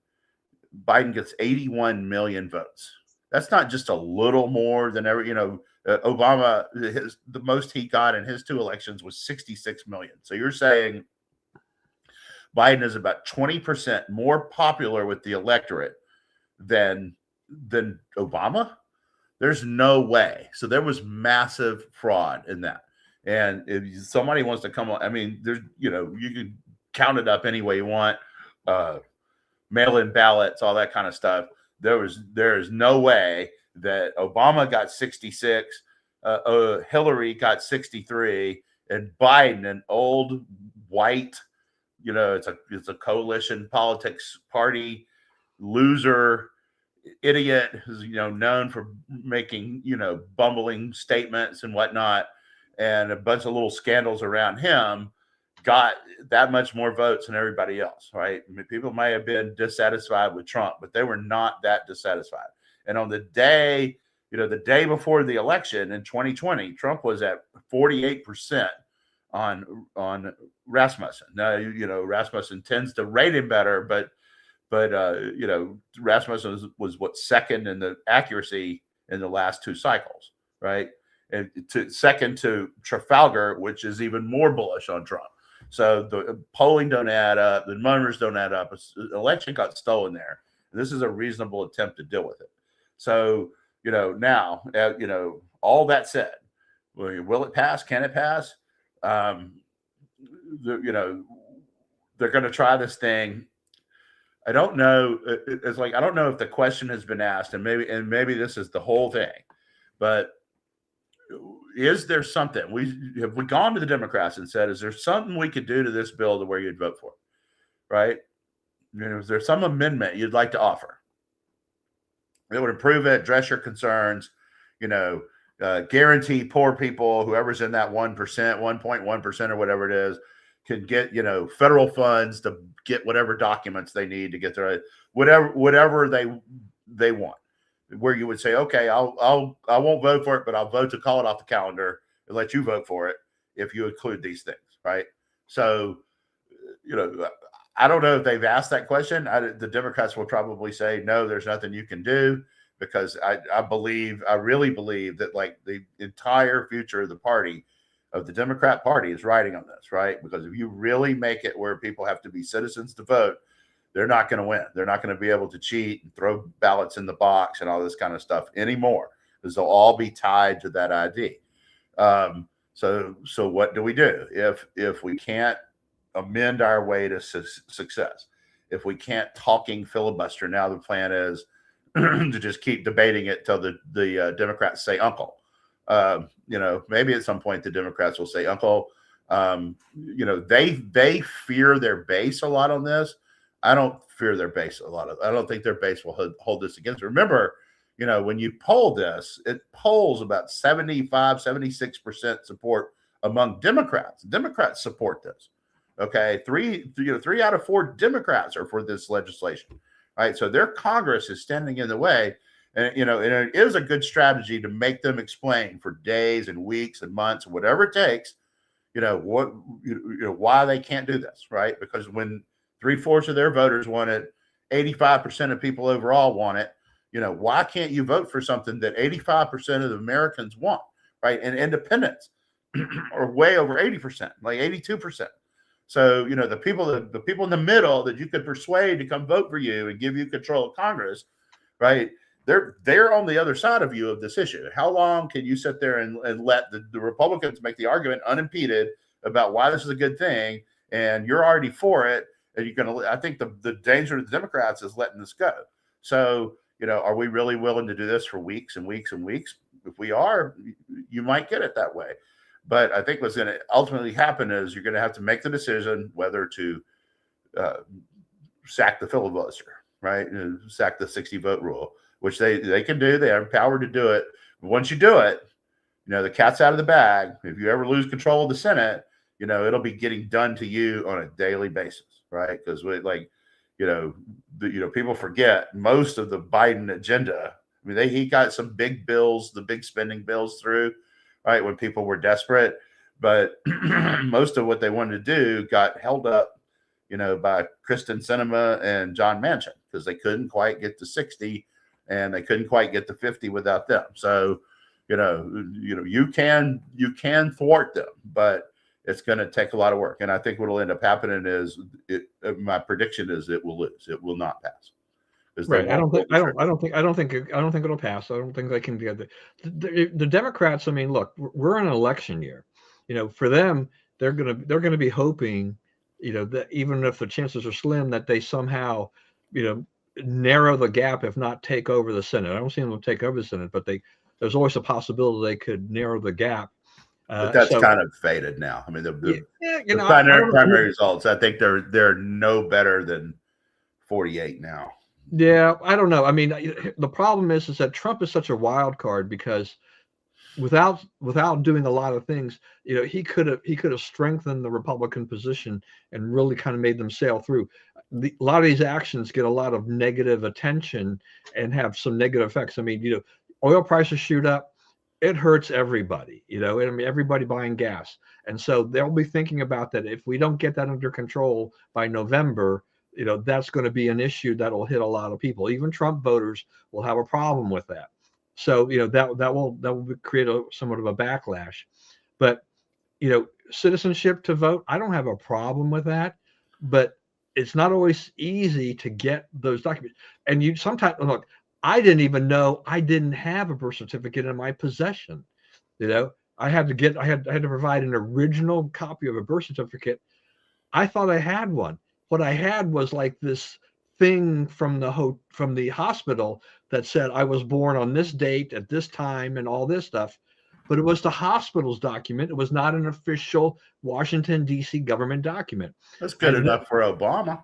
Biden gets 81 million votes. That's not just a little more than ever. Obama, the most he got in his two elections was 66 million. So you're saying Biden is about 20% more popular with the electorate than Obama? There's no way. So there was massive fraud in that. And if somebody wants to come on, I mean, there's you can count it up any way you want, mail-in ballots, all that kind of stuff. There is no way that Obama got 66, Hillary got 63, and Biden, an old white, it's a coalition politics party loser idiot who's known for making bumbling statements and whatnot, and a bunch of little scandals around him, got that much more votes than everybody else, right? I mean, people may have been dissatisfied with Trump, but they were not that dissatisfied. And on the day, the day before the election in 2020, Trump was at 48% on Rasmussen. Now, Rasmussen tends to rate him better, but Rasmussen was what, second in the accuracy in the last two cycles, right? And second to Trafalgar, which is even more bullish on Trump. So the polling don't add up, the numbers don't add up. The election got stolen there. This is a reasonable attempt to deal with it. So now, all that said, will it pass? Can it pass? They're going to try this thing. I don't know. It's like, I don't know if the question has been asked, and maybe this is the whole thing, but is there something have we gone to the Democrats and said, is there something we could do to this bill to where you'd vote for it? Right? Is there some amendment you'd like to offer that would improve it, address your concerns, guarantee poor people, whoever's in that 1%, 1.1% or whatever it is, can get, federal funds to get whatever documents they need to get their whatever they want, where you would say, okay, I won't vote for it, but I'll vote to call it off the calendar and let you vote for it if you include these things, right? So, I don't know if they've asked that question. The Democrats will probably say, no, there's nothing you can do, because I really believe that like the entire future of the party, of the Democrat Party, is riding on this, right? Because if you really make it where people have to be citizens to vote, they're not going to win. They're not going to be able to cheat and throw ballots in the box and all this kind of stuff anymore, because they'll all be tied to that ID. So what do we do if we can't amend our way to success? If we can't talking filibuster, now the plan is to just keep debating it till the Democrats say uncle. Maybe at some point the Democrats will say uncle. They fear their base a lot on this. I don't fear their base a lot. I don't think their base will hold this against. Remember, when you poll this, it polls about 76% support among Democrats. Democrats support this. Okay, three out of four Democrats are for this legislation. Right, so their Congress is standing in the way, and and it is a good strategy to make them explain for days and weeks and months, whatever it takes, why they can't do this, right? Because when 3/4 of their voters want it, 85% of people overall want it. Why can't you vote for something that 85% of the Americans want, right? And independents are way over 80%, like 82%. So, the people in the middle that you could persuade to come vote for you and give you control of Congress, right? They're on the other side of you of this issue. How long can you sit there and let the Republicans make the argument unimpeded about why this is a good thing, and you're already for it? And I think the danger of the Democrats is letting this go. So, are we really willing to do this for weeks and weeks and weeks? If we are, you might get it that way. But I think what's going to ultimately happen is you're going to have to make the decision whether to sack the filibuster, right? Sack the 60 vote rule, which they can do. They have power to do it. But once you do it, the cat's out of the bag. If you ever lose control of the Senate, it'll be getting done to you on a daily basis, right? Because people forget most of the Biden agenda. I mean, he got some big bills, the big spending bills through, right, when people were desperate. But most of what they wanted to do got held up, by Kristen Sinema and John Manchin, because they couldn't quite get to 60 and they couldn't quite get to 50 without them. So, you can thwart them, but it's going to take a lot of work. And I think what will end up happening is my prediction is it will lose. It will not pass. Right. I don't think it'll pass. I don't think they can get the Democrats. I mean, look, we're in an election year. For them, they're gonna be hoping, that even if the chances are slim, that they somehow, narrow the gap, if not take over the Senate. I don't see them take over the Senate, but there's always a possibility they could narrow the gap. But that's kind of faded now. I mean, the primary results, I think they're no better than 48 now. Yeah, I don't know. I mean, the problem is that Trump is such a wild card, because without doing a lot of things, he could have strengthened the Republican position and really kind of made them sail through. A lot of these actions get a lot of negative attention and have some negative effects. I mean, oil prices shoot up. It hurts everybody, I mean, everybody buying gas. And so they'll be thinking about that. If we don't get that under control by November, that's going to be an issue that will hit a lot of people. Even Trump voters will have a problem with that. So, that will create somewhat of a backlash. But, citizenship to vote, I don't have a problem with that, but it's not always easy to get those documents. And you sometimes look, I didn't even know I didn't have a birth certificate in my possession. I had to provide an original copy of a birth certificate. I thought I had one. What I had was like this thing from the hospital that said I was born on this date at this time and all this stuff, but it was the hospital's document. It was not an official Washington, D.C. government document. That's good enough for Obama.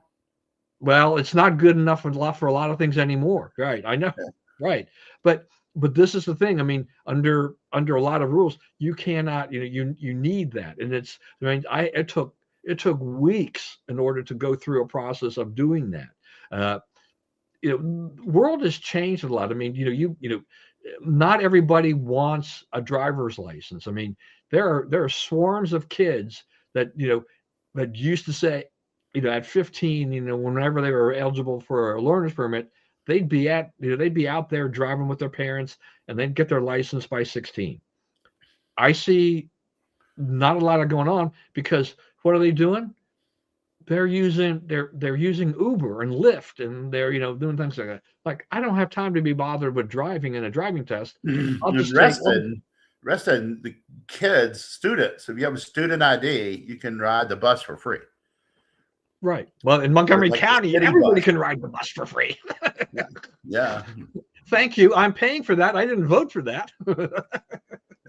Well, it's not good enough for a lot of things anymore. Right. I know. Yeah. Right. But this is the thing. I mean, under a lot of rules, you cannot, you need that. And it took weeks in order to go through a process of doing that. World has changed a lot. I mean, not everybody wants a driver's license. I mean, there are swarms of kids that, that used to say, at 15, whenever they were eligible for a learner's permit, they'd be out there driving with their parents, and they'd get their license by 16. I see not a lot of going on, because what are they doing? They're using Uber and Lyft, and they're doing things like that. Like, I don't have time to be bothered with driving in a driving test. I'll And just take one. rest of the kids, students, if you have a student ID, you can ride the bus for free. Right. Well, in Montgomery Like County, everybody can ride the bus for free. Yeah. Yeah. Thank you. I'm paying for that. I didn't vote for that.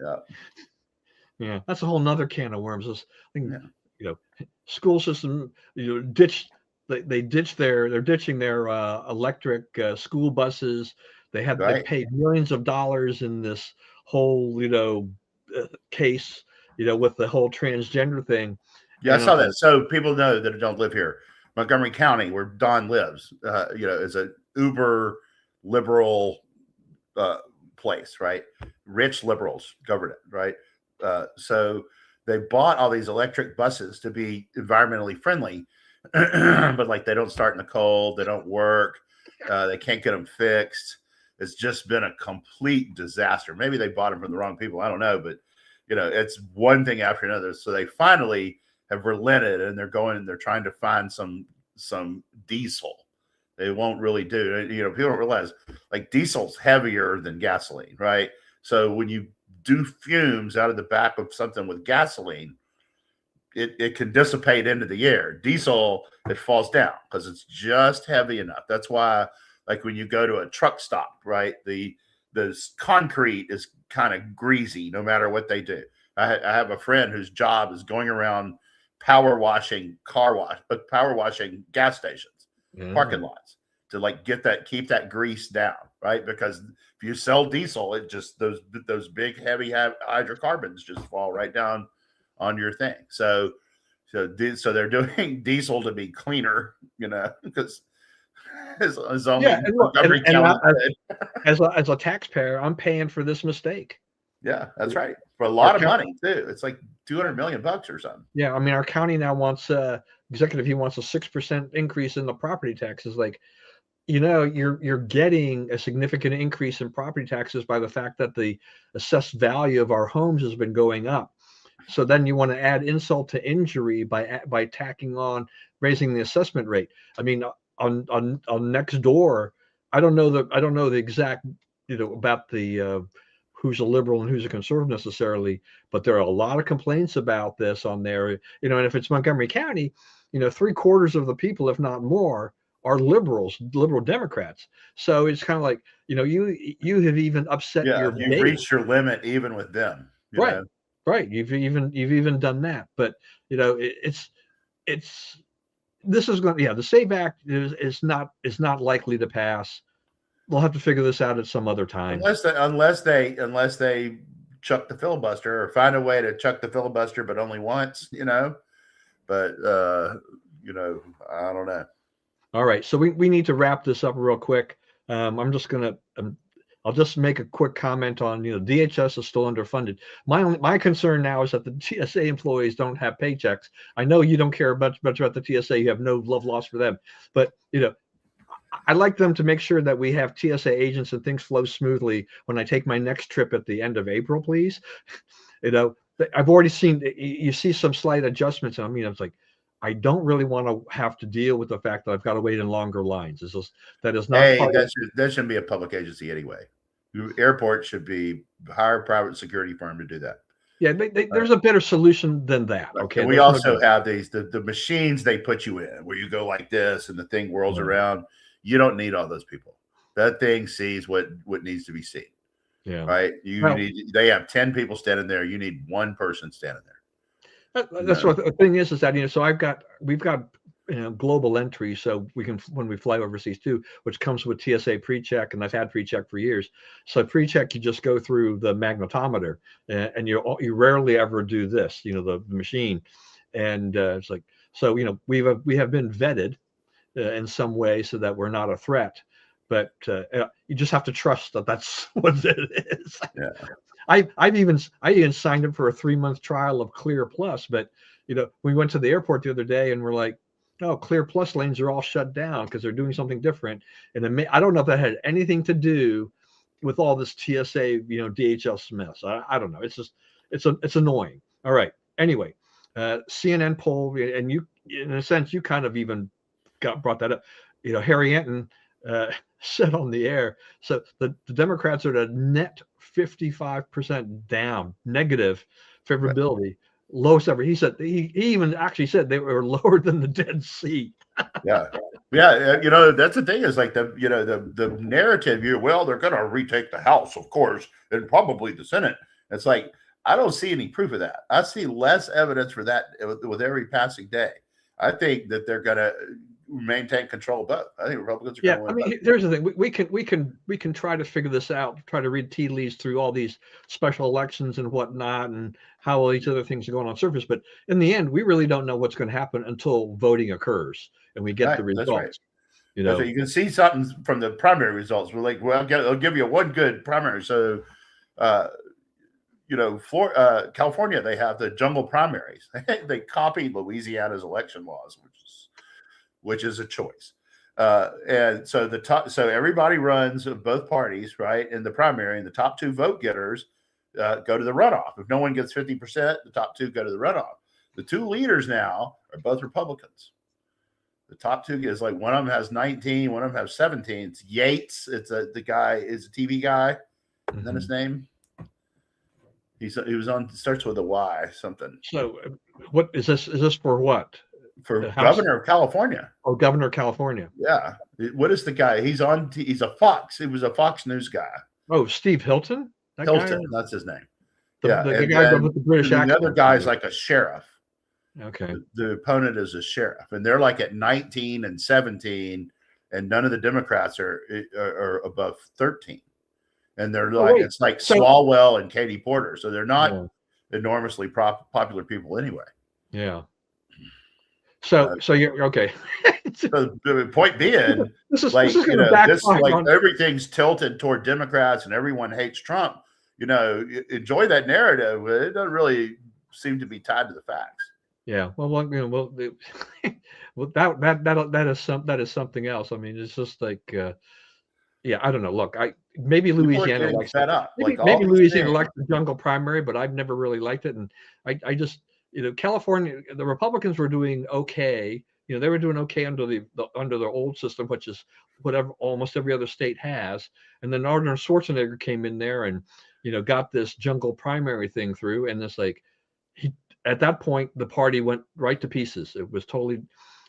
Yeah. Yeah, that's a whole nother can of worms. Yeah. School system, ditched. They're ditching their electric school buses. They Right. paid millions of dollars in this whole case, with the whole transgender thing. Yeah, I And saw that. So people know that don't live here. Montgomery County, where Don lives, is a uber liberal place, right? Rich liberals govern it, right? So they bought all these electric buses to be environmentally friendly, but like they don't start in the cold, they don't work, they can't get them fixed. It's just been a complete disaster. Maybe they bought them from the wrong people. I don't know, but it's one thing after another. So they finally have relented, and they're trying to find some diesel. They won't really do. People don't realize, like, diesel's heavier than gasoline, right? So when you do fumes out of the back of something with gasoline, it can dissipate into the air. Diesel, it falls down because it's just heavy enough. That's why, like, when you go to a truck stop, right, the concrete is kind of greasy no matter what they do. I have a friend whose job is going around power washing gas stations, parking lots, to like keep that grease down, right? Because if you sell diesel, it just those big heavy hydrocarbons just fall right down on your thing. So they're doing diesel to be cleaner, because it's only Montgomery County. As a taxpayer, I'm paying for this mistake. Yeah, that's right. For a lot of money too. It's like $200 million or something. Yeah, I mean, our county now wants he wants a 6% increase in the property taxes. Like, you're getting a significant increase in property taxes by the fact that the assessed value of our homes has been going up. So then you want to add insult to injury by tacking on raising the assessment rate. I mean, on next door, I don't know the exact about the who's a liberal and who's a conservative necessarily, but there are a lot of complaints about this on there. And if it's Montgomery County, 3/4 of the people, if not more, are liberal Democrats. So it's kind of like, you have even upset your base. You've reached your limit even with them. Right. Right. You've even done that. But this is going. Yeah, the SAVE Act is not likely to pass. We'll have to figure this out at some other time. Unless they chuck the filibuster, or find a way to chuck the filibuster, but only once. But I don't know. All right, so we need to wrap this up real quick. I'll just make a quick comment on, DHS is still underfunded. My concern now is that the TSA employees don't have paychecks. I know you don't care much about the TSA. You have no love lost for them, but I'd like them to make sure that we have TSA agents and things flow smoothly when I take my next trip at the end of April, please. I've already seen, you see some slight adjustments. I mean, it's like, I don't really want to have to deal with the fact that I've got to wait in longer lines. That is not. That shouldn't be a public agency anyway. The airport should hire a private security firm to do that. Yeah, there's a better solution than that. Okay. And we also have the machines they put you in where you go like this and the thing whirls around. You don't need all those people. That thing sees what needs to be seen. Yeah. Right. They have 10 people standing there. You need one person standing there. That's what the thing is that, so we've got global entry, so we can, when we fly overseas too, which comes with TSA pre-check, and I've had pre-check for years. So pre-check, you just go through the magnetometer, and you rarely ever do this, the machine, and it's like, so we have been vetted in some way so that we're not a threat, but you just have to trust that that's what it is. Yeah. I even signed up for a 3-month trial of Clear Plus, but we went to the airport the other day and we're like, no, Clear Plus lanes are all shut down because they're doing something different. And I don't know if that had anything to do with all this TSA, DHL mess. I don't know. It's just it's annoying. All right. Anyway, CNN poll, and you, in a sense, you kind of even brought that up. Harry Anton said on the air. So the Democrats are at a net 55% down, negative favorability, lowest ever. He said he even actually said they were lower than the Dead Sea. Yeah. That's the thing is like the narrative here. Well, they're going to retake the House, of course, and probably the Senate. It's like, I don't see any proof of that. I see less evidence for that with every passing day. I think that they're going to maintain control of both. I think Republicans are going to win. I mean, there's the thing. We can try to figure this out, try to read tea leaves through all these special elections and whatnot, and how all these other things are going on surface. But in the end, we really don't know what's going to happen until voting occurs and we get the results. Right. So you can see something from the primary results. We're like, well, I'll give you one good primary. So, California, they have the jungle primaries. They copied Louisiana's election laws, which is a choice. And so so everybody runs of both parties, right, in the primary, and the top two vote getters go to the runoff. If no one gets 50%, the top two go to the runoff. The two leaders now are both Republicans. The top two is like one of them has 19, one of them has 17. It's Yates. It's the guy is a TV guy. Mm-hmm. Is that his name? He was on, starts with a Y something. So what is this? Is this for what? For governor of California. Oh, governor of California. Yeah. What is the guy? He's a Fox. He was a Fox News guy. Oh, Steve Hilton? Hilton, that's his name. The guy with the British accent. The other guy's like a sheriff. Okay. The opponent is a sheriff, and they're like at 19 and 17, and none of the Democrats are above 13. And they're like, it's like Swalwell and Katie Porter. So they're not enormously popular people anyway. Yeah. So you're okay. So the point being, everything's tilted toward Democrats and everyone hates Trump. Enjoy that narrative. It doesn't really seem to be tied to the facts. Yeah. Well, that is something else. I mean, it's just like, I don't know. Look, maybe Louisiana likes fed up. Maybe Louisiana likes the jungle primary, but I've never really liked it. And I just, California, the Republicans were doing okay. They were doing okay under their old system, which is whatever almost every other state has. And then Arnold Schwarzenegger came in there and, got this jungle primary thing through. And it's like, at that point, the party went right to pieces. It was totally,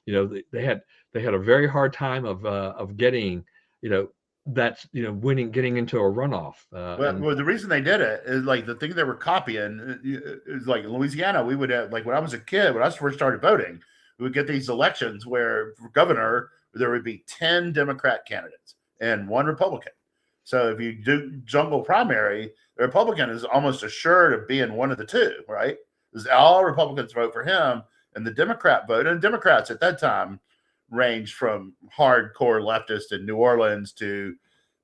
they had a very hard time of getting, winning, getting into a runoff. Well, the reason they did it is like the thing they were copying is like in Louisiana. We would have, like when I was a kid, when I first started voting, we would get these elections where for governor there would be 10 Democrat candidates and 1 Republican. So if you do jungle primary, the Republican is almost assured of being one of the two, right? Because all Republicans vote for him, and the Democrat vote. And Democrats at that time ranged from hardcore leftists in New Orleans to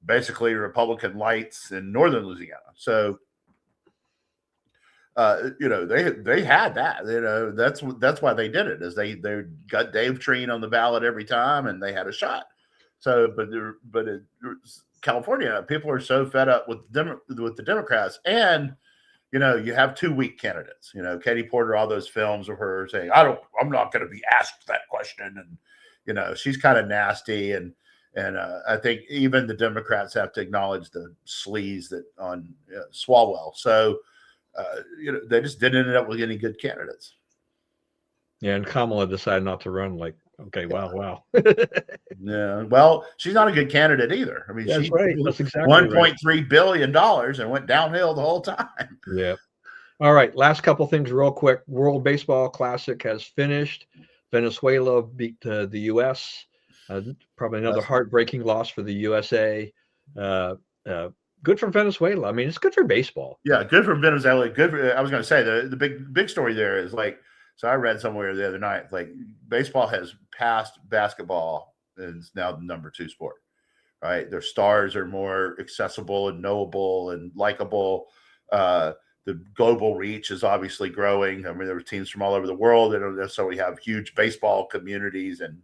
basically Republican lights in northern Louisiana. So, they had that. That's why they did it. Is they got Dave Treen on the ballot every time, and they had a shot. So, but California, people are so fed up with the Democrats, and you have 2 weak candidates. Katie Porter, all those films of her saying, I'm not going to be asked that question. And, she's kind of nasty. And I think even the Democrats have to acknowledge the sleaze that on Swalwell. So, they just didn't end up with any good candidates. Yeah. And Kamala decided not to run. Like, okay, wow. Yeah. Well, she's not a good candidate either. I mean, that's right. That's exactly $1.3 billion and went downhill the whole time. Yeah. All right. Last couple things real quick. World Baseball Classic has finished. Venezuela beat the U.S. Probably another heartbreaking loss for the USA. Good for Venezuela. I mean, it's good for baseball. Yeah, good for Venezuela. I was going to say the big story there is like, so I read somewhere the other night, like baseball has passed basketball and is now the number 2 sport, right? Their stars are more accessible and knowable and likable. the global reach is obviously growing. I mean, there were teams from all over the world. They don't necessarily have huge baseball communities in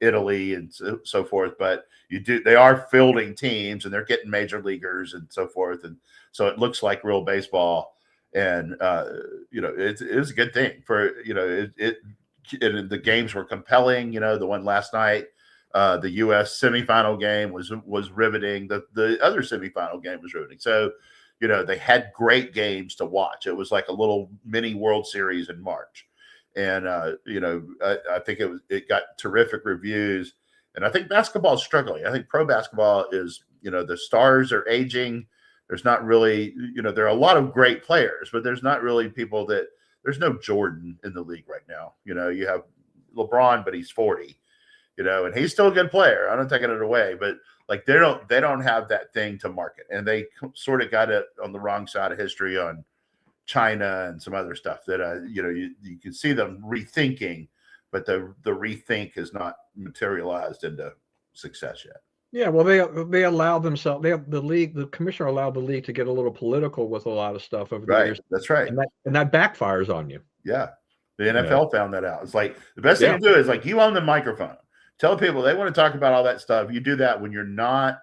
Italy and so forth, but they are fielding teams and they're getting major leaguers and so forth. And so it looks like real baseball. And, it was a good thing for, the games were compelling. The one last night, the U.S. semifinal game was riveting. The other semifinal game was riveting. So, they had great games to watch. It was like a little mini World Series in March. And, I think it got terrific reviews. And I think basketball is struggling. I think pro basketball is, the stars are aging. There's not really, there are a lot of great players, but there's not really there's no Jordan in the league right now. You have LeBron, but he's 40, and he's still a good player. I'm not taking it away, but like they don't have that thing to market, and they sort of got it on the wrong side of history on China and some other stuff that you can see them rethinking, but the rethink has not materialized into success yet. Yeah, well, they allow themselves. The commissioner allowed the league to get a little political with a lot of stuff over the years. That's right, and that backfires on you. Yeah, the NFL found that out. It's like the best thing to do is like you own the microphone. Tell people they want to talk about all that stuff. You do that when you're not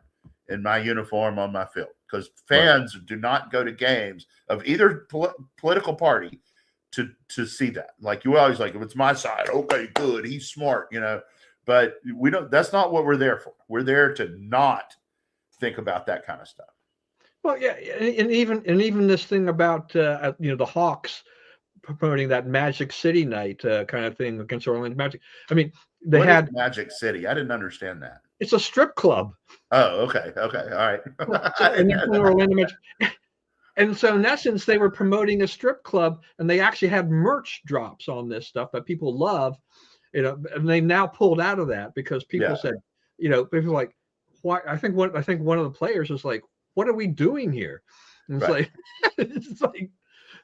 in my uniform on my field, because fans do not go to games of either political party to see that. Like you always like, if it's my side, okay, good, he's smart, but we don't. That's not what we're there for. We're there to not think about that kind of stuff. Well, yeah, and even this thing about the Hawks promoting that Magic City night kind of thing against Orlando Magic. I mean, they had Magic City. I didn't understand that. It's a strip club. Oh, okay, all right. And Orlando Magic. And so in essence, they were promoting a strip club, and they actually had merch drops on this stuff that people love, and they now pulled out of that because people said, people were like, why? I think one of the players was like, what are we doing here? And it's like, it's like,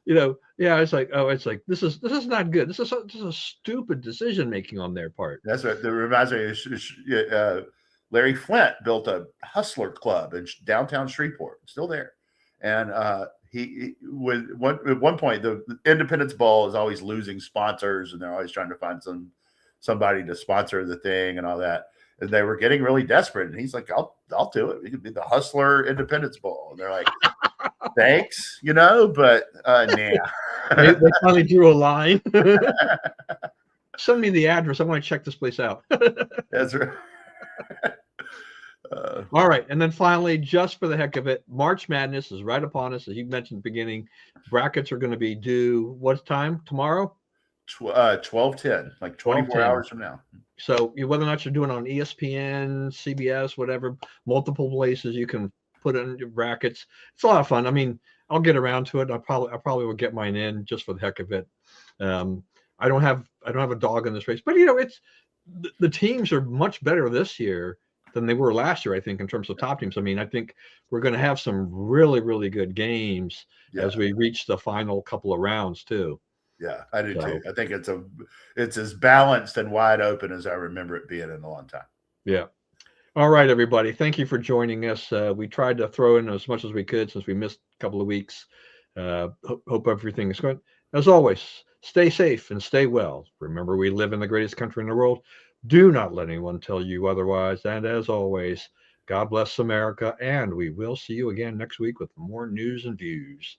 it's like, oh, it's like, this is not good. This is a stupid decision making on their part. That's right. That reminds me, Larry Flint built a hustler club in downtown Shreveport, still there. And at one point, the Independence Bowl is always losing sponsors, and they're always trying to find somebody to sponsor the thing and all that. And they were getting really desperate. And he's like, I'll do it. We could be the Hustler Independence Bowl. And they're like, thanks, but nah. They finally drew a line. Send me the address. I want to check this place out. That's right. All right. And then finally, just for the heck of it, March Madness is right upon us. As you mentioned at the beginning, brackets are going to be due what time tomorrow? 12:10, like 24 hours from now. So whether or not you're doing it on ESPN, CBS, whatever, multiple places you can put in your brackets. It's a lot of fun. I mean, I'll get around to it. I probably will get mine in just for the heck of it. I don't have a dog in this race, but it's the teams are much better this year than they were last year, I think, in terms of top teams. I mean, I think we're going to have some really, really good games as we reach the final couple of rounds too. Yeah, I do too. I think it's as balanced and wide open as I remember it being in a long time. Yeah. All right, everybody. Thank you for joining us. We tried to throw in as much as we could since we missed a couple of weeks. Hope everything is good. As always, stay safe and stay well. Remember, we live in the greatest country in the world. Do not let anyone tell you otherwise. And as always, God bless America. And we will see you again next week with more news and views.